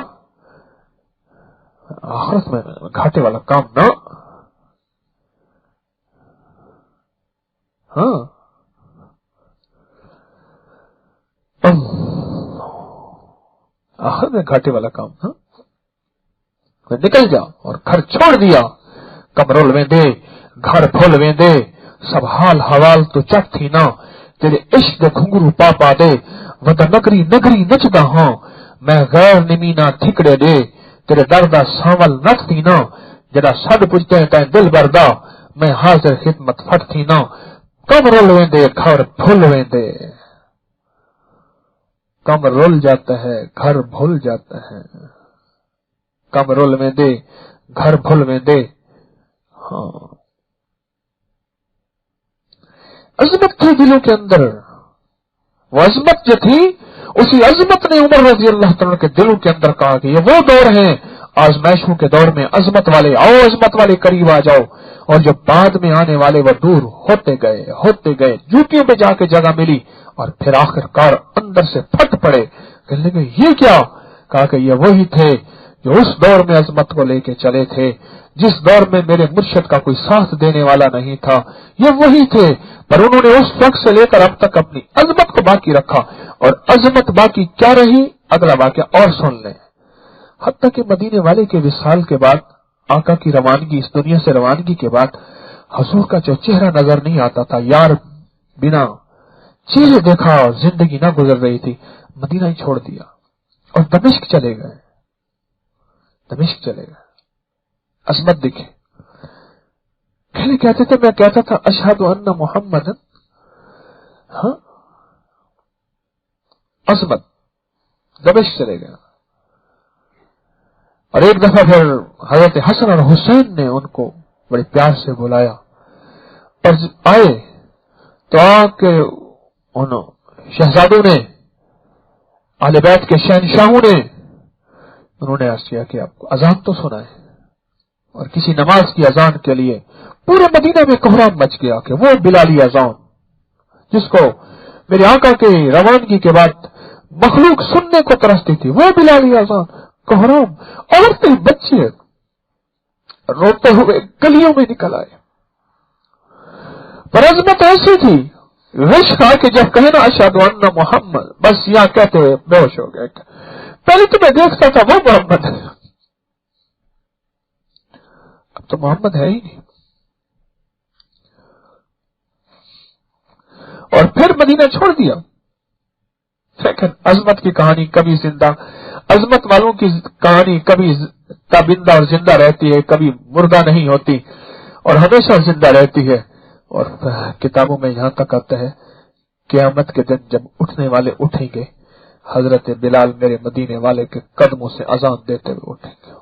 S1: آخرت میں گھاٹے والا کام نہ۔ ہاں آخر میں گھاٹے والا کام نا، نکل جا اور گھر چھوڑ دیا، کمرول میں دے گھر پھول میں دے، سب حال حوال تو چک تھی نا، تیرے عشق گھنگرو پاپا دے، ودا نگری نگری نچدا ہاں، میں غیر نمینا تھکڑے دے، تیرے دردہ سانول نت تھی نا، جڑا سڈ پجتے ہیں تین دل بردا، میں حاضر خدمت پھٹ تھی نا، کمرول میں دے گھر پھول میں دے۔ کم رول جاتا ہے گھر بھول جاتا ہے، کم رول میں دے گھر بھول میں دے۔ ہاں عظمت تھی دلوں کے اندر، وہ عظمت جو تھی اسی عظمت نے عمر رضی اللہ تعالیٰ کے دلوں کے اندر کہا کہ یہ وہ دور ہیں آزمائشوں کے دور میں، عظمت والے آؤ، عظمت والے قریب آ جاؤ، اور جو بعد میں آنے والے وہ دور ہوتے گئے، جوتیوں پہ جا کے جگہ ملی، اور پھر آخر کار اندر سے پھٹ پڑے، کہنے لگے یہ کیا؟ کہا کہ یہ وہی تھے جو اس دور میں عظمت کو لے کے چلے تھے، جس دور میں میرے مرشد کا کوئی ساتھ دینے والا نہیں تھا، یہ وہی تھے، پر انہوں نے اس وقت سے لے کر اب تک اپنی عظمت کو باقی رکھا، اور عظمت باقی کیا رہی اگلا واقعہ اور سن لیں۔ حتیٰ کہ مدینے والے کے وصال کے بعد، آقا کی روانگی، اس دنیا سے روانگی کے بعد حضور کا جو چہرہ نظر نہیں آتا تھا، یار بنا چہرے دیکھا اور زندگی نہ گزر رہی تھی، مدینہ ہی چھوڑ دیا اور دمشق چلے گئے۔ عظمت دیکھے، پہلے کہتے تھے میں کہتا تھا اشہد ان محمد، ہاں عظمت، دمشق چلے گئے۔ اور ایک دفعہ پھر حضرت حسن اور حسین نے ان کو بڑے پیار سے بلایا، اور آئے تو آ کے ان شہزادوں نے، اہل بیت کے شہنشاہوں نے، انہوں نے عرض کیا کہ آپ کو اذان تو سنا ہے، اور کسی نماز کی اذان کے لیے پورے مدینہ میں کوہرام مچ گیا کہ وہ بلالی اذان جس کو میرے آقا کے روانگی کے بعد مخلوق سننے کو ترستی تھی، وہ بلالی اذان، کوہرام، عورتیں بچے روتے ہوئے گلیوں میں نکل آئے۔ پر عظمت ایسی تھی، رشک آ کے جب کہے نا اشہد ان محمد، بس یہاں کہتے ہوئے بے ہوش ہو گئے۔ پہلے تو میں دیکھتا تھا وہ محمد ہے، اب تو محمد ہے ہی نہیں۔ اور پھر مدینہ چھوڑ دیا۔ لیکن عظمت کی کہانی کبھی زندہ، عظمت والوں کی کہانی کبھی تابندہ اور زندہ رہتی ہے، کبھی مردہ نہیں ہوتی، اور ہمیشہ زندہ رہتی ہے۔ اور کتابوں میں یہاں تک آتا ہے قیامت کے دن جب اٹھنے والے اٹھیں گے، حضرت بلال میرے مدینے والے کے قدموں سے اذان دیتے ہوئے اٹھیں گے۔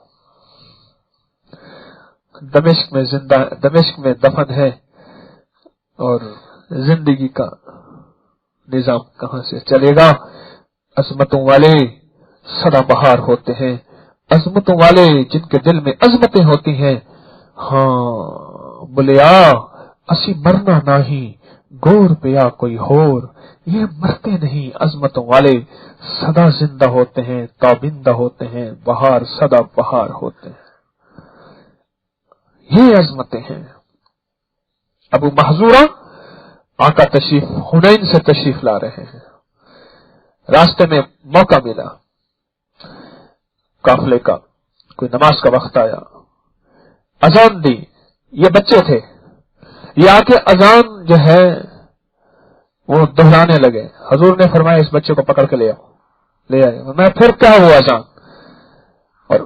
S1: دمشق میں دفن ہے، اور زندگی کا نظام کہاں سے چلے گا؟ عظمتوں والے سدا بہار ہوتے ہیں، عظمتوں والے جن کے دل میں عظمتیں ہوتی ہیں۔ ہاں بولیا اسی مرنا نہیں، گور پیا کوئی ہور، یہ مرتے نہیں، عظمتوں والے سدا زندہ ہوتے ہیں، تابندہ ہوتے ہیں، بہار سدا بہار ہوتے ہیں۔ یہ عظمتیں ہیں۔ ابو محذورہ آقا تشریف حنین سے تشریف لا رہے ہیں، راستے میں موقع ملا قافلے کا، کوئی نماز کا وقت آیا، اذان دی، یہ بچے تھے، یہ آ کے اذان جو ہے وہ دہرانے لگے۔ حضور نے فرمایا اس بچے کو پکڑ کے لے آئے۔ میں پھر کیا وہ اذان، اور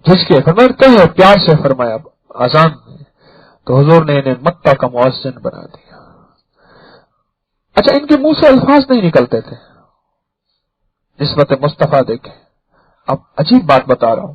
S1: جھجکے فرمایا کہے، پیار سے فرمایا اذان میں، تو حضور نے انہیں مکہ کا مؤذن بنا دیا۔ اچھا ان کے منہ سے الفاظ نہیں نکلتے تھے، نسبت مصطفیٰ دیکھیں۔ اب عجیب بات بتا رہا ہوں،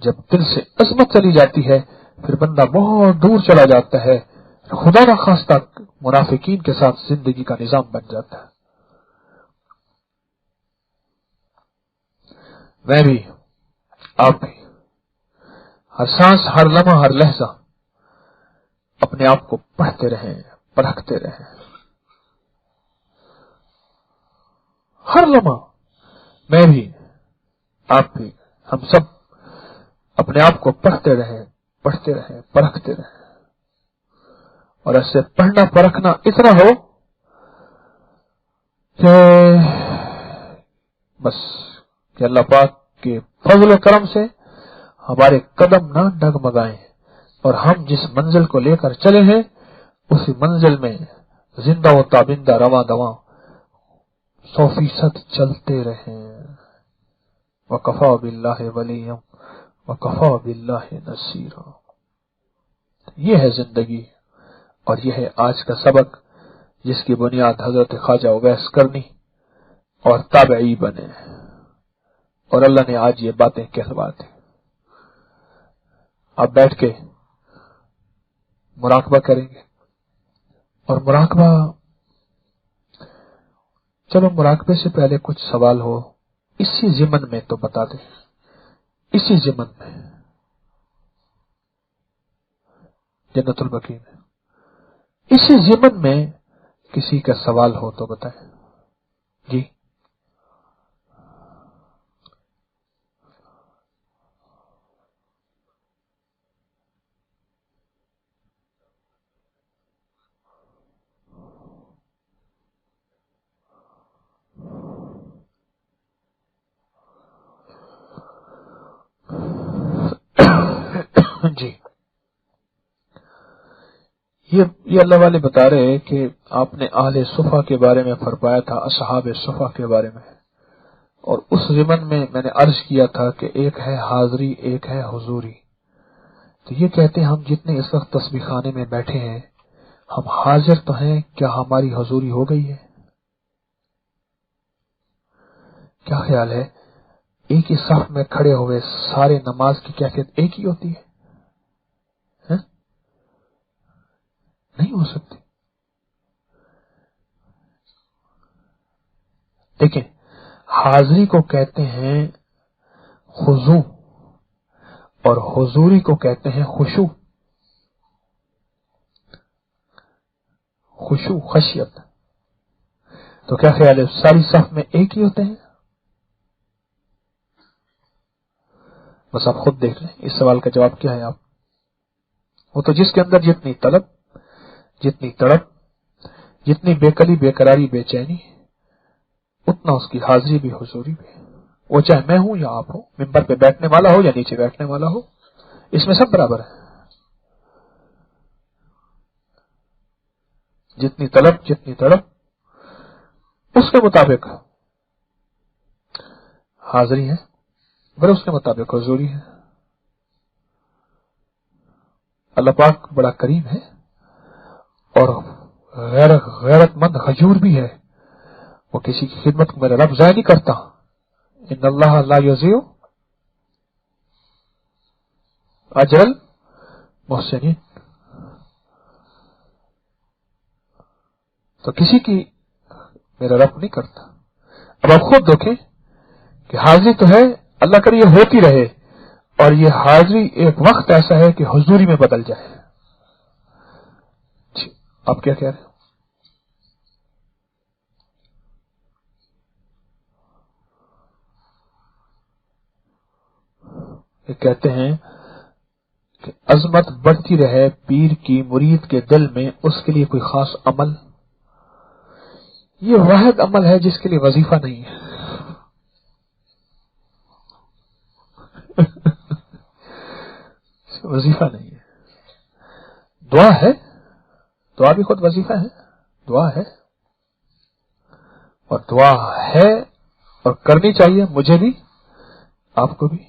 S1: جب دل سے عظمت چلی جاتی ہے پھر بندہ بہت دور چلا جاتا ہے، خدا نہ خواستہ منافقین کے ساتھ زندگی کا نظام بن جاتا ہے۔ میں بھی، آپ بھی، ہر سانس، ہر لمحہ، ہر لہجہ اپنے آپ کو پڑھتے رہیں، پرکھتے رہیں۔ ہر لمحہ، میں بھی، آپ بھی، ہم سب اپنے آپ کو پڑھتے رہیں، پڑھتے رہیں، پرکھتے رہیں، اور ایسے پڑھنا پرکھنا اتنا ہو کہ بس کہ اللہ پاک کے فضل و کرم سے ہمارے قدم نہ ڈگمگائیں اور ہم جس منزل کو لے کر چلے ہیں اسی منزل میں زندہ و تابندہ رواں دواں 100% چلتے رہیں۔ وَكَفَى بِاللَّهِ وَلِيًّا وَكَفَى بِاللَّهِ نَصِيرًا۔ یہ ہے زندگی، اور یہ ہے آج کا سبق جس کی بنیاد حضرت خواجہ اویس کرنی اور تابعی بنے، اور اللہ نے آج یہ باتیں کہلوا دی۔ آپ بیٹھ کے مراقبہ کریں گے، اور مراقبہ، چلو مراقبے سے پہلے کچھ سوال ہو اسی ضمن میں تو بتا دیں، اسی ضمن میں، جنت البقیع میں اسی ضمن میں کسی کا سوال ہو تو بتائیں۔ جی جی، یہ اللہ والے بتا رہے ہیں کہ آپ نے اہل صفا کے بارے میں فرمایا تھا، اصحاب صفا کے بارے میں، اور اس ضمن میں میں نے عرض کیا تھا کہ ایک ہے حاضری، ایک ہے حضوری۔ تو یہ کہتے ہیں ہم جتنے اس وقت تسبیح خانے میں بیٹھے ہیں ہم حاضر تو ہیں، کیا ہماری حضوری ہو گئی ہے؟ کیا خیال ہے؟ ایک ہی صف میں کھڑے ہوئے سارے نماز کی کیفیت ایک ہی ہوتی ہے؟ نہیں ہو سکتی۔ دیکھیں، حاضری کو کہتے ہیں خضوع اور حضوری کو کہتے ہیں خشوع، خشوع، خشیت۔ تو کیا خیال ہے ساری صف میں ایک ہی ہوتے ہیں؟ بس آپ خود دیکھ لیں اس سوال کا جواب کیا ہے۔ آپ وہ تو جس کے اندر جتنی طلب، جتنی تڑپ، جتنی بے قلی، بے قراری، بے چینی، اتنا اس کی حاضری بھی، حضوری بھی، وہ چاہے میں ہوں یا آپ ہوں، ممبر پہ بیٹھنے والا ہو یا نیچے بیٹھنے والا ہو، اس میں سب برابر ہے۔ جتنی طلب، جتنی تڑپ، اس کے مطابق حاضری ہے، بڑے اس کے مطابق حضوری ہے۔ اللہ پاک بڑا کریم ہے اور غیرت مند غیور بھی ہے، وہ کسی کی خدمت کو میرا رب ضائع نہیں کرتا۔ ان اللہ لا یضیع اجر المحسنین۔ تو کسی کی میرا رب نہیں کرتا۔ اب آپ خود دیکھیں کہ حاضری تو ہے، اللہ کرے یہ ہوتی رہے، اور یہ حاضری ایک وقت ایسا ہے کہ حضوری میں بدل جائے۔ جی، آپ کیا کہہ رہے ہیں؟ یہ کہتے ہیں کہ عظمت بڑھتی رہے پیر کی مرید کے دل میں، اس کے لیے کوئی خاص عمل، یہ واحد عمل ہے جس کے لیے وظیفہ نہیں ہے۔ وظیفہ نہیں ہے، دعا ہے، دعا بھی خود وظیفہ ہے، دعا ہے، اور دعا ہے اور کرنی چاہیے، مجھے بھی آپ کو بھی۔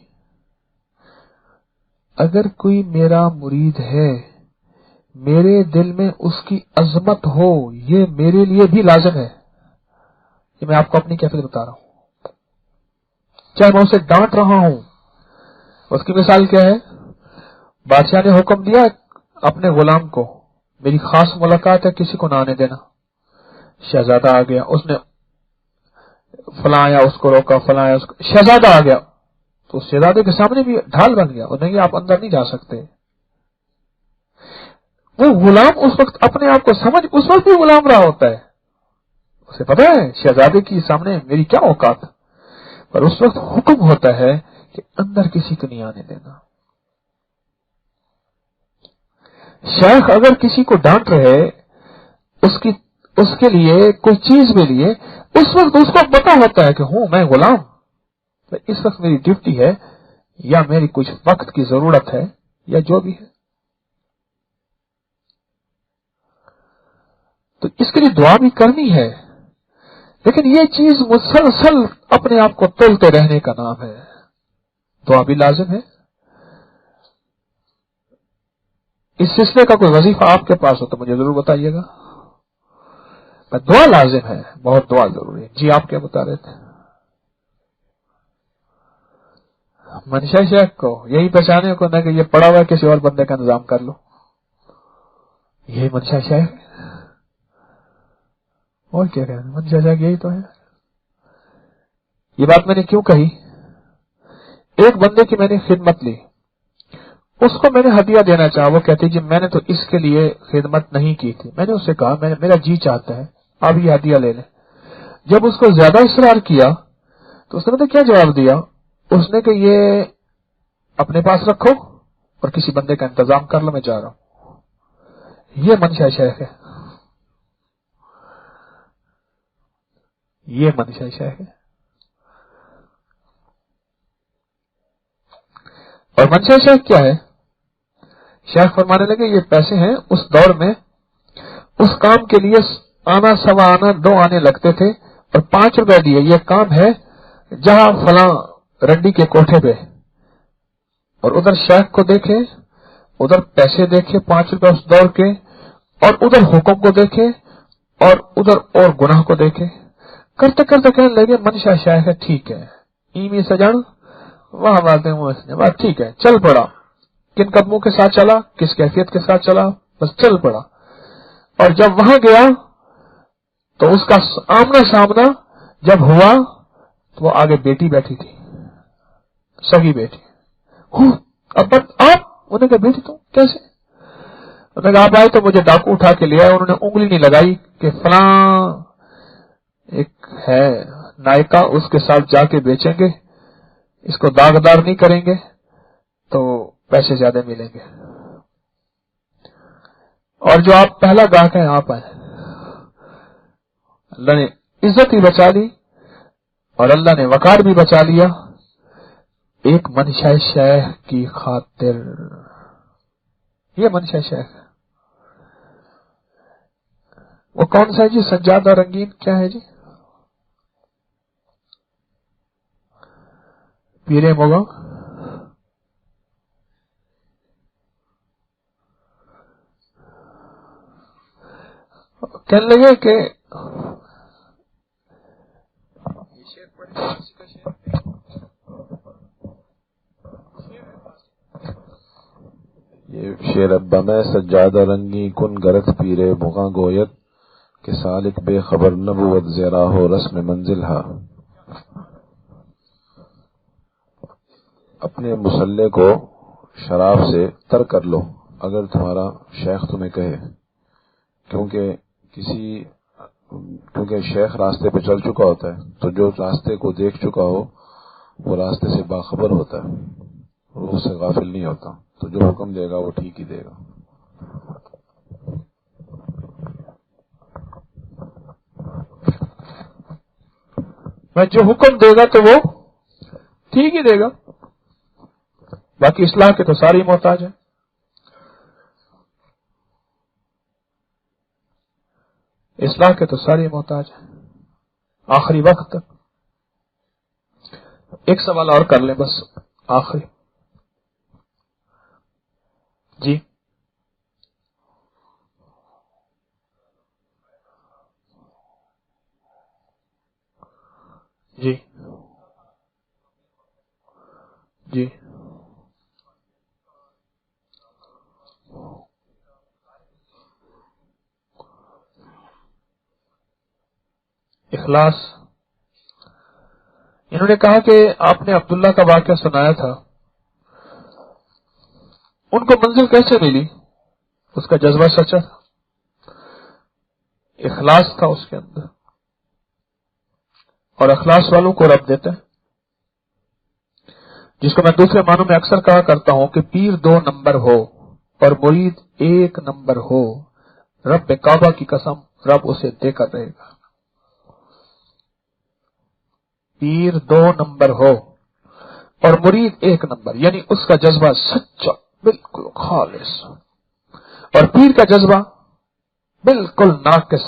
S1: اگر کوئی میرا مرید ہے، میرے دل میں اس کی عظمت ہو، یہ میرے لیے بھی لازم ہے۔ یہ میں آپ کو اپنی کیفیت بتا رہا ہوں، چاہے میں اسے ڈانٹ رہا ہوں، اس کی مثال کیا ہے؟ بادشاہ نے حکم دیا اپنے غلام کو میری خاص ملاقات ہے، کسی کو نہ آنے دینا. شہزادہ آ گیا، اس نے فلاں آیا اس کو روکا، فلاں آیا اس کو، شہزادہ آ گیا تو اس شہزادے کے سامنے بھی ڈھال بن گیا، نہیں آپ اندر نہیں جا سکتے. وہ غلام اس وقت اپنے آپ کو سمجھ اس وقت بھی غلام رہا ہوتا ہے، اسے پتا ہے شہزادے کی سامنے میری کیا اوقات، پر اس وقت حکم ہوتا ہے کہ اندر کسی کو نہیں آنے دینا. شیخ اگر کسی کو ڈانٹ رہے اس کے لیے کوئی چیز کے لیے، اس وقت اس کو پتا ہوتا ہے کہ ہوں میں غلام، تو اس وقت میری ڈیوٹی ہے یا میری کچھ وقت کی ضرورت ہے یا جو بھی ہے، تو اس کے لیے دعا بھی کرنی ہے. لیکن یہ چیز مسلسل اپنے آپ کو تولتے رہنے کا نام ہے. دعا بھی لازم ہے. اس سلسلے کا کوئی وظیفہ آپ کے پاس ہو تو مجھے ضرور بتائیے گا. دعا لازم ہے، بہت دعا ضروری ہے. جی آپ کیا بتا رہے تھے؟ منشا شیخ کو یہی پہچانے کو نہ کہ یہ پڑا ہوا ہے، کسی اور بندے کا انتظام کر لو، یہی منشا شیخ. اور کیا کہنا، منشا شیخ یہی تو ہے. یہ بات میں نے کیوں کہی؟ ایک بندے کی میں نے خدمت لی، اس کو میں نے ہدیہ دینا چاہا، وہ کہتی جی میں نے تو اس کے لیے خدمت نہیں کی تھی. میں نے اس سے کہا میرا جی چاہتا ہے آپ یہ ہدیہ لے لیں. جب اس کو زیادہ اصرار کیا تو اس نے کیا جواب دیا؟ اس نے کہ یہ اپنے پاس رکھو اور کسی بندے کا انتظام کر لو، میں جا رہا ہوں. یہ منشا شیخ ہے، یہ منشا شیخ ہے. اور منشا شیخ کیا ہے؟ شیخ فرمانے لگے یہ پیسے ہیں، اس دور میں اس کام کے لیے آنا سوا آنا 2 آنے لگتے تھے اور 5 روپے دیے، یہ کام ہے جہاں فلاں رنڈی کے کوٹھے پہ، اور ادھر شیخ کو دیکھے، ادھر پیسے دیکھے 5 روپے اس دور کے، اور ادھر حکم کو دیکھے اور ادھر اور گناہ کو دیکھے. کرتے کرتے کہنے لگے منشا شیخ ہے، ٹھیک ہے ایمی سجن وہاں باتیں بات ٹھیک ہے. چل پڑا، کن قدموں کے ساتھ چلا، کس کیفیت کے ساتھ چلا، بس چل پڑا. اور جب وہاں گیا تو اس کا آمنا سامنا جب ہوا تو وہ آگے بیٹی بیٹھی تھی، سگی بیٹی. اب آپ انہوں نے کہا بیٹی تو کیسے؟ انہوں نے کہا آپ آئے تو مجھے ڈاکو اٹھا کے لیا، انہوں نے انگلی نہیں لگائی کہ فلاں ایک ہے نائکا، اس کے ساتھ جا کے بیچیں گے، اس کو داغدار نہیں کریں گے تو پیسے زیادہ ملیں گے، اور جو آپ پہلا گاہک ہیں آپ آئے. اللہ نے عزت بھی بچا لی اور اللہ نے وقار بھی بچا لیا، ایک منشا شیخ کی خاطر. یہ منشا شیخ ہے. وہ کون سا ہے جی؟ سجادہ رنگین کیا ہے جی؟ پیرے موگا کہنے لگے کہ
S2: یہ شیر ابا میں سجادہ رنگی کن گرت پیرے مغاں گویت کہ سالک بے خبر نبوت زیرا ہو رسم منزل ہا. اپنے مسلح کو شراب سے تر کر لو اگر تمہارا شیخ تمہیں کہے، کیونکہ شیخ راستے پہ چل چکا ہوتا ہے، تو جو راستے کو دیکھ چکا ہو وہ راستے سے باخبر ہوتا ہے، وہ اس سے غافل نہیں ہوتا. تو جو حکم دے گا وہ ٹھیک ہی دے گا.
S1: میں جو حکم دے گا تو وہ ٹھیک ہی دے گا. باقی اصلاح کے تو ساری محتاج ہیں. اصلاح کے تو ساری محتاج ہیں آخری وقت تک. ایک سوال اور کر لیں بس آخری. جی جی جی اخلاص. انہوں نے کہا کہ آپ نے عبداللہ کا واقعہ سنایا تھا، ان کو منزل کیسے ملی؟ اس کا جذبہ سچا تھا، اخلاص تھا اس کے اندر، اور اخلاص والوں کو رب دیتا ہے. جس کو میں دوسرے معنوں میں اکثر کہا کرتا ہوں کہ پیر 2 نمبر ہو اور مرید 1 نمبر ہو، رب کعبہ کی قسم رب اسے دے کر رہے گا. پیر 2 نمبر ہو اور مرید 1 نمبر، یعنی اس کا جذبہ سچا بالکل خالص، اور پیر کا جذبہ بالکل ناقص،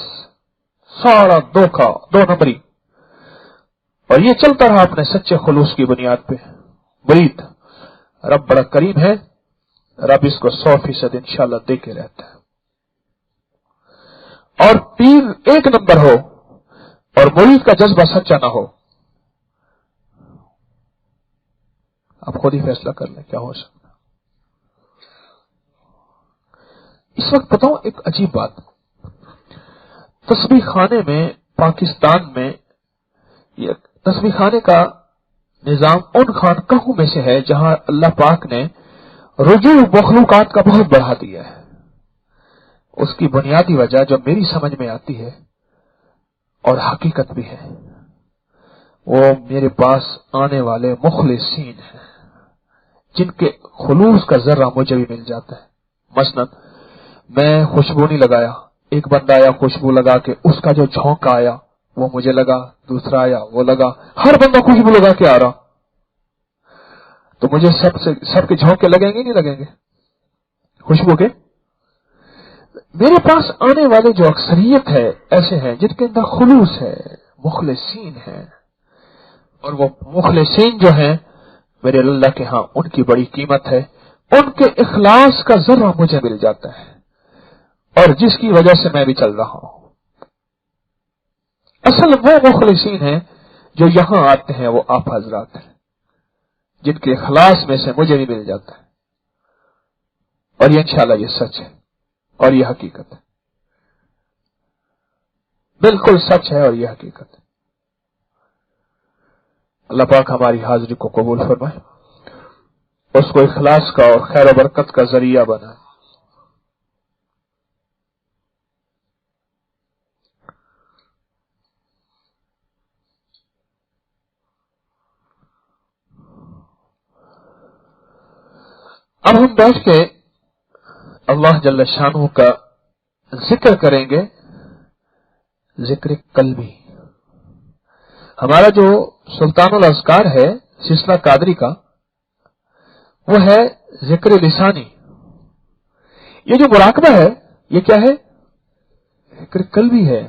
S1: سارا دھوکا 2 نمبری، اور یہ چلتا رہا اپنے سچے خلوص کی بنیاد پہ. مرید رب بڑا کریم ہے، رب اس کو 100% انشاءاللہ دے کے رہتا ہے. اور پیر 1 نمبر ہو اور مرید کا جذبہ سچا نہ ہو، آپ خود ہی فیصلہ کر لیں کیا ہو سکتا. اس وقت بتاؤں ایک عجیب بات، تسبیح خانے میں پاکستان میں یہ تسبیح خانے کا نظام ان خانقاہوں میں سے ہے جہاں اللہ پاک نے رجوع مخلوقات کا بہت بڑھا دیا ہے. اس کی بنیادی وجہ جو میری سمجھ میں آتی ہے اور حقیقت بھی ہے، وہ میرے پاس آنے والے مخلصین ہیں جن کے خلوص کا ذرہ مجھے بھی مل جاتا ہے. مثلا میں خوشبو نہیں لگایا، ایک بندہ آیا خوشبو لگا کے، اس کا جو جھونکا آیا وہ مجھے لگا، دوسرا آیا وہ لگا، ہر بندہ خوشبو لگا کے آ رہا، تو مجھے سب کے جھونکے لگیں گے نہیں لگیں گے خوشبو کے؟ میرے پاس آنے والے جو اکثریت ہے ایسے ہیں جن کے اندر خلوص ہے، مخلصین ہیں، اور وہ مخلصین جو ہیں میرے اللہ کے ہاں ان کی بڑی قیمت ہے. ان کے اخلاص کا ذرہ مجھے مل جاتا ہے، اور جس کی وجہ سے میں بھی چل رہا ہوں. اصل وہ مخلصین ہیں جو یہاں آتے ہیں، وہ آپ حضرات ہیں جن کے اخلاص میں سے مجھے بھی مل جاتا ہے. اور یہ انشاءاللہ یہ سچ ہے اور یہ حقیقت ہے، بالکل سچ ہے اور یہ حقیقت ہے. اللہ پاک ہماری حاضری کو قبول فرمائے، اس کو اخلاص کا اور خیر و برکت کا ذریعہ بنائے. اب ہم بیٹھ کے اللہ جل شانہ کا ذکر کریں گے، ذکر قلبی. ہمارا جو سلطان الاذکار ہے سلسلہ قادری کا، وہ ہے ذکر لسانی. یہ جو مراقبہ ہے یہ کیا ہے؟ ذکر قلبی ہے.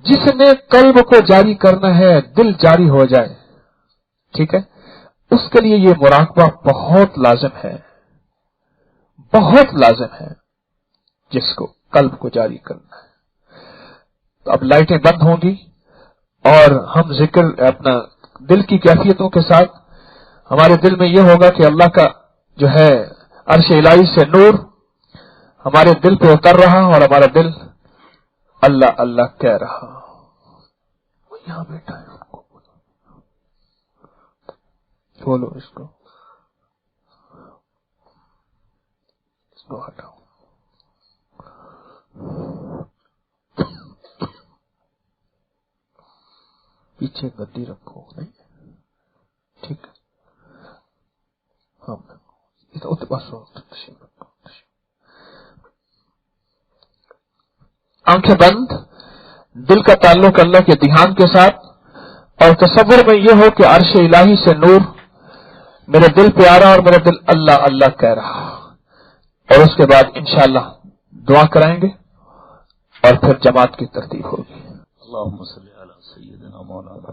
S1: جس نے قلب کو جاری کرنا ہے، دل جاری ہو جائے، ٹھیک ہے، اس کے لیے یہ مراقبہ بہت لازم ہے، بہت لازم ہے، جس کو قلب کو جاری کرنا ہے. تو اب لائٹیں بند ہوں گی اور ہم ذکر اپنا دل کی کیفیتوں کے ساتھ، ہمارے دل میں یہ ہوگا کہ اللہ کا جو ہے عرش الہی سے نور ہمارے دل پہ اتر رہا اور ہمارا دل اللہ اللہ کہہ رہا. وہ یہاں بیٹھا ہے، ان کو بولو، اس کو ہٹاؤ. پیچھے گدی رکھو، نہیں ٹھیک ہے؟ ہاں بس آنکھیں بند، دل کا تعلق اللہ کے دھیان کے ساتھ، اور تصور میں یہ ہو کہ عرش الہی سے نور میرے دل پہ آ رہا اور میرا دل اللہ اللہ کہہ رہا. اور اس کے بعد انشاءاللہ دعا کرائیں گے اور پھر جماعت کی ترتیب ہوگی.
S2: اللهم صل على سيدنا مولانا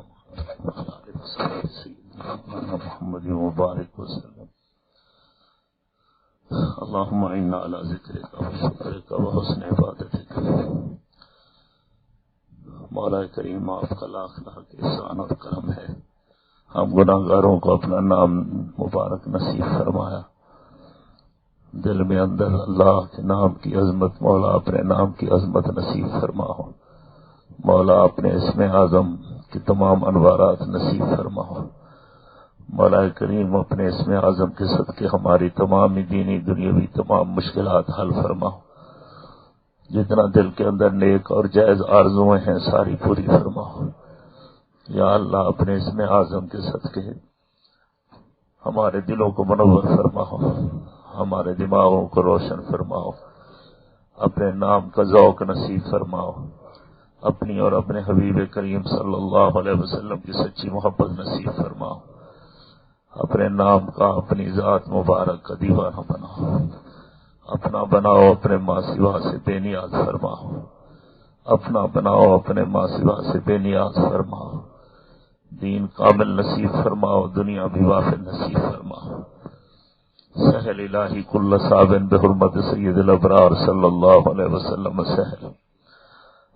S2: محمد وبارك وسلم. اللهم اعنا على ذكرك وشكرك وحسن عبادتك. مولا کریم آپ کا لاکھ لاکھ احسان اور کرم ہے، ہم گناہگاروں کو اپنا نام مبارک نصیب فرمایا. دل میں اندر اللہ کے نام کی عظمت، مولا اپنے نام کی عظمت نصیب فرماؤ. مولا اپنے اسم اعظم کی تمام انوارات نصیب فرماؤ۔ مولا کریم اپنے اسم اعظم کے صدقے ہماری تمام دینی دنیاوی تمام مشکلات حل فرماؤ۔ جتنا دل کے اندر نیک اور جائز آرزویں ہیں ساری پوری فرماؤ۔ یا اللہ اپنے اسم اعظم کے صدقے ہمارے دلوں کو منور فرماؤ، ہمارے دماغوں کو روشن فرماؤ، اپنے نام کا ذوق نصیب فرماؤ، اپنی اور اپنے حبیب کریم صلی اللہ علیہ وسلم کی سچی محبت نصیب فرماؤ، اپنے نام کا اپنی ذات مبارک کا دیوانہ بناؤ، اپنا بناؤ اپنے ماں سوا سے بے نیاز فرماؤ، اپنا بناؤ اپنے ماں سوا سے بے نیاز فرماؤ، دین کامل نصیب فرماؤ، دنیا بھی وافر نصیب فرماؤ۔ سہل الہی کل صعب بحرمت سید الابرار صلی اللہ علیہ وسلم سہل،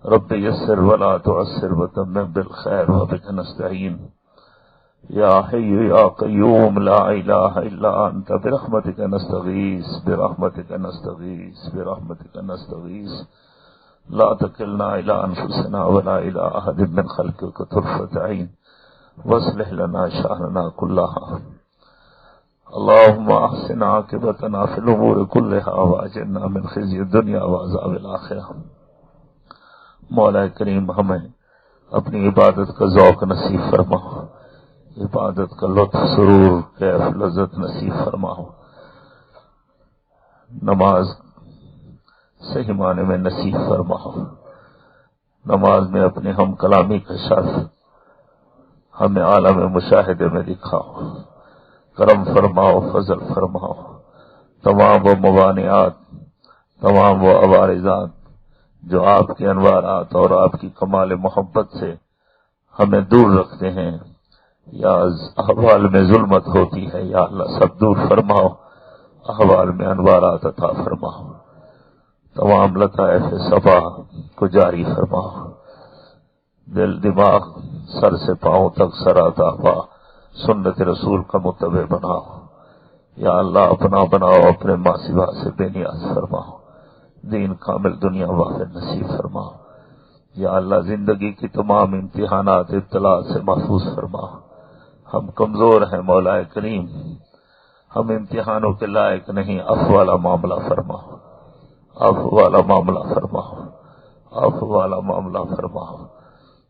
S2: رب یسر ولا تعسر وتمم بالخیر وبک نستعین، یا حی یا قیوم لا الہ الا انت برحمتک نستغیث برحمتک نستغیث برحمتک نستغیث، لا تکلنا الی انفسنا ولا الی احد من خلقک طرفۃ عین واصلح لنا شأننا كلها، اللهم احسن عاقبتنا في الامور كلها واجرنا من خزي الدنيا وعذاب الاخرة۔ مولا کریم ہمیں اپنی عبادت کا ذوق نصیب فرماؤ، عبادت کا لطف سرور کیف لذت نصیب فرماؤ، نماز صحیح معنی میں نصیب فرماؤ، نماز میں اپنی ہم کلامی کا شرف ہمیں عالم مشاہدے میں دکھاؤ، کرم فرماؤ، فضل فرماؤ، تمام وہ موانعات، تمام وہ عوارضات جو آپ کے انوارات اور آپ کی کمال محبت سے ہمیں دور رکھتے ہیں یا احوال میں ظلمت ہوتی ہے، یا اللہ سب دور فرماؤ، احوال میں انوارات عطا فرماؤ، تمام لطائف صبا کو جاری فرماؤ، دل دماغ سر سے پاؤں تک سراتا پا سنت رسول کا متبع بناؤ، یا اللہ اپنا بناؤ، اپنے ماں سوا سے بے نیاز فرماؤ، دین کامل دنیا واقع نصیب فرماؤ، یا اللہ زندگی کی تمام امتحانات ابتلاء سے محفوظ فرماؤ، ہم کمزور ہیں مولا کریم، ہم امتحانوں کے لائق نہیں، عفو والا معاملہ فرماؤ، عفو والا معاملہ فرماؤ، عفو والا معاملہ فرماؤ،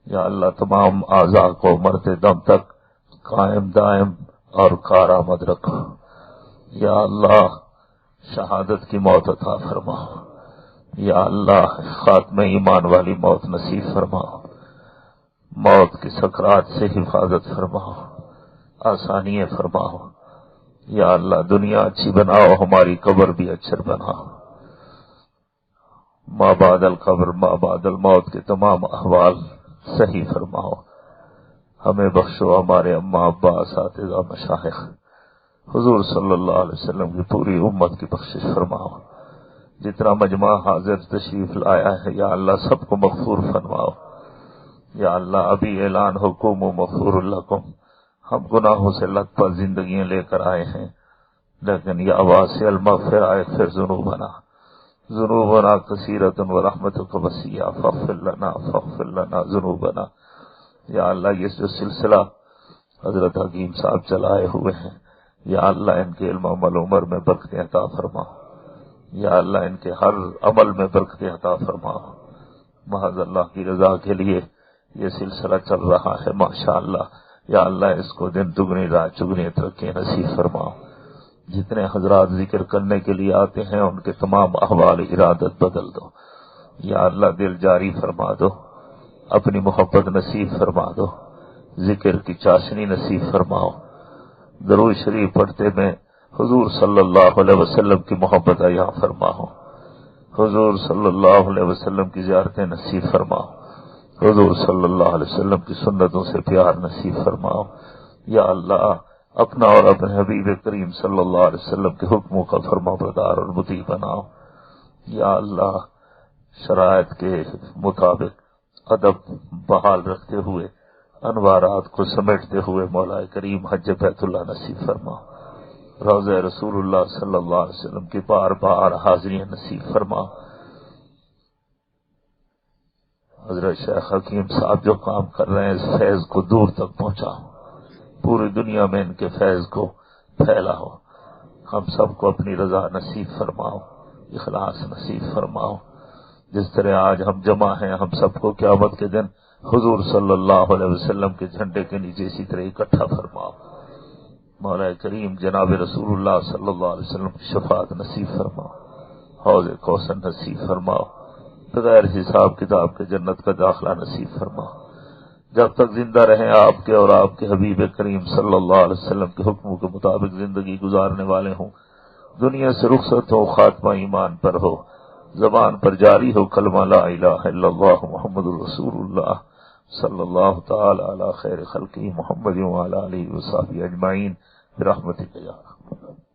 S2: یا اللہ تمام اعضاء کو مرتے دم تک قائم دائم اور کارآمد رکھو، یا اللہ شہادت کی موت عطا فرماؤ، یا اللہ خاتمہ ایمان والی موت نصیب فرماؤ، موت کی سکرات سے حفاظت فرماؤ، آسانی فرماؤ، یا اللہ دنیا اچھی بناؤ، ہماری قبر بھی اچھر بناؤ، ما بعد القبر ما بعد الموت کے تمام احوال صحیح فرماؤ، ہمیں بخشو، ہمارے اماں ابا اساتذہ مشائخ حضور صلی اللہ علیہ وسلم کی پوری امت کی بخشش فرماؤ، جتنا مجمع حاضر تشریف لایا ہے یا اللہ سب کو مغفور فرماؤ، یا اللہ ابھی اعلان حکم و مغفور لکم، ہم گناہوں سے لت پت زندگیاں لے کر آئے ہیں، لیکن یہ آواز سے المغفرہ اغفر ذنوبنا کثیرۃ ورحمتک وسیعہ فاغفر لنا ذنوبنا، یا اللہ یہ جو سلسلہ حضرت حکیم صاحب چلائے ہوئے ہیں، یا اللہ ان کے علم عمل عمر میں برکتیں عطا فرما، یا اللہ ان کے ہر عمل میں برکتیں عطا فرما، محض اللہ کی رضا کے لیے یہ سلسلہ چل رہا ہے ماشاءاللہ، یا اللہ اس کو دن دگنی رات چگنی ترقی نصیب فرماؤ، جتنے حضرات ذکر کرنے کے لیے آتے ہیں ان کے تمام احوال ارادت بدل دو، یا اللہ دل جاری فرما دو، اپنی محبت نصیب فرما دو، ذکر کی چاشنی نصیب فرماؤ، درود شریف پڑھتے میں حضور صلی اللہ علیہ وسلم کی محبت عطا فرماؤ، حضور صلی اللہ علیہ وسلم کی زیارتیں نصیب فرماؤ، حضور صلی اللہ علیہ وسلم کی سنتوں سے پیار نصیب فرماؤ، یا اللہ اپنا اور اپنے حبیب کریم صلی اللہ علیہ وسلم کے حکموں کا فرما بردار اور مطیع بناؤ، یا اللہ شرائط کے مطابق ادب بحال رکھتے ہوئے انوارات کو سمیٹتے ہوئے مولا کریم حج بیت اللہ نصیب فرماؤ، روضہ رسول اللہ صلی اللہ علیہ وسلم کی بار بار حاضریاں نصیب فرما، حضرت شیخ حکیم صاحب جو کام کر رہے ہیں اس فیض کو دور تک پہنچاؤ، پوری دنیا میں ان کے فیض کو پھیلاؤ، ہم سب کو اپنی رضا نصیب فرماؤ، اخلاص نصیب فرماؤ۔ جس طرح آج ہم جمع ہیں، ہم سب کو قیامت کے دن حضور صلی اللہ علیہ وسلم کے جھنڈے کے نیچے اسی طرح اکٹھا فرماؤ۔ مولا کریم جناب رسول اللہ صلی اللہ علیہ وسلم کی شفاعت نصیب فرماؤ، حوض کوثر نصیب فرماؤ، بغیر حساب کتاب کے جنت کا داخلہ نصیب فرماؤ۔ جب تک زندہ رہیں آپ کے اور آپ کے حبیب کریم صلی اللہ علیہ وسلم کے حکموں کے مطابق زندگی گزارنے والے ہوں، دنیا سے رخصت ہو، خاتمہ ایمان پر ہو، زبان پر جاری ہو کلمہ لا الہ الا اللہ محمد رسول اللہ صلی اللہ تعالی علی خیر خلقہ محمد وعلی آلہ وصحبہ اجمعین برحمتک یا ارحم الراحمین۔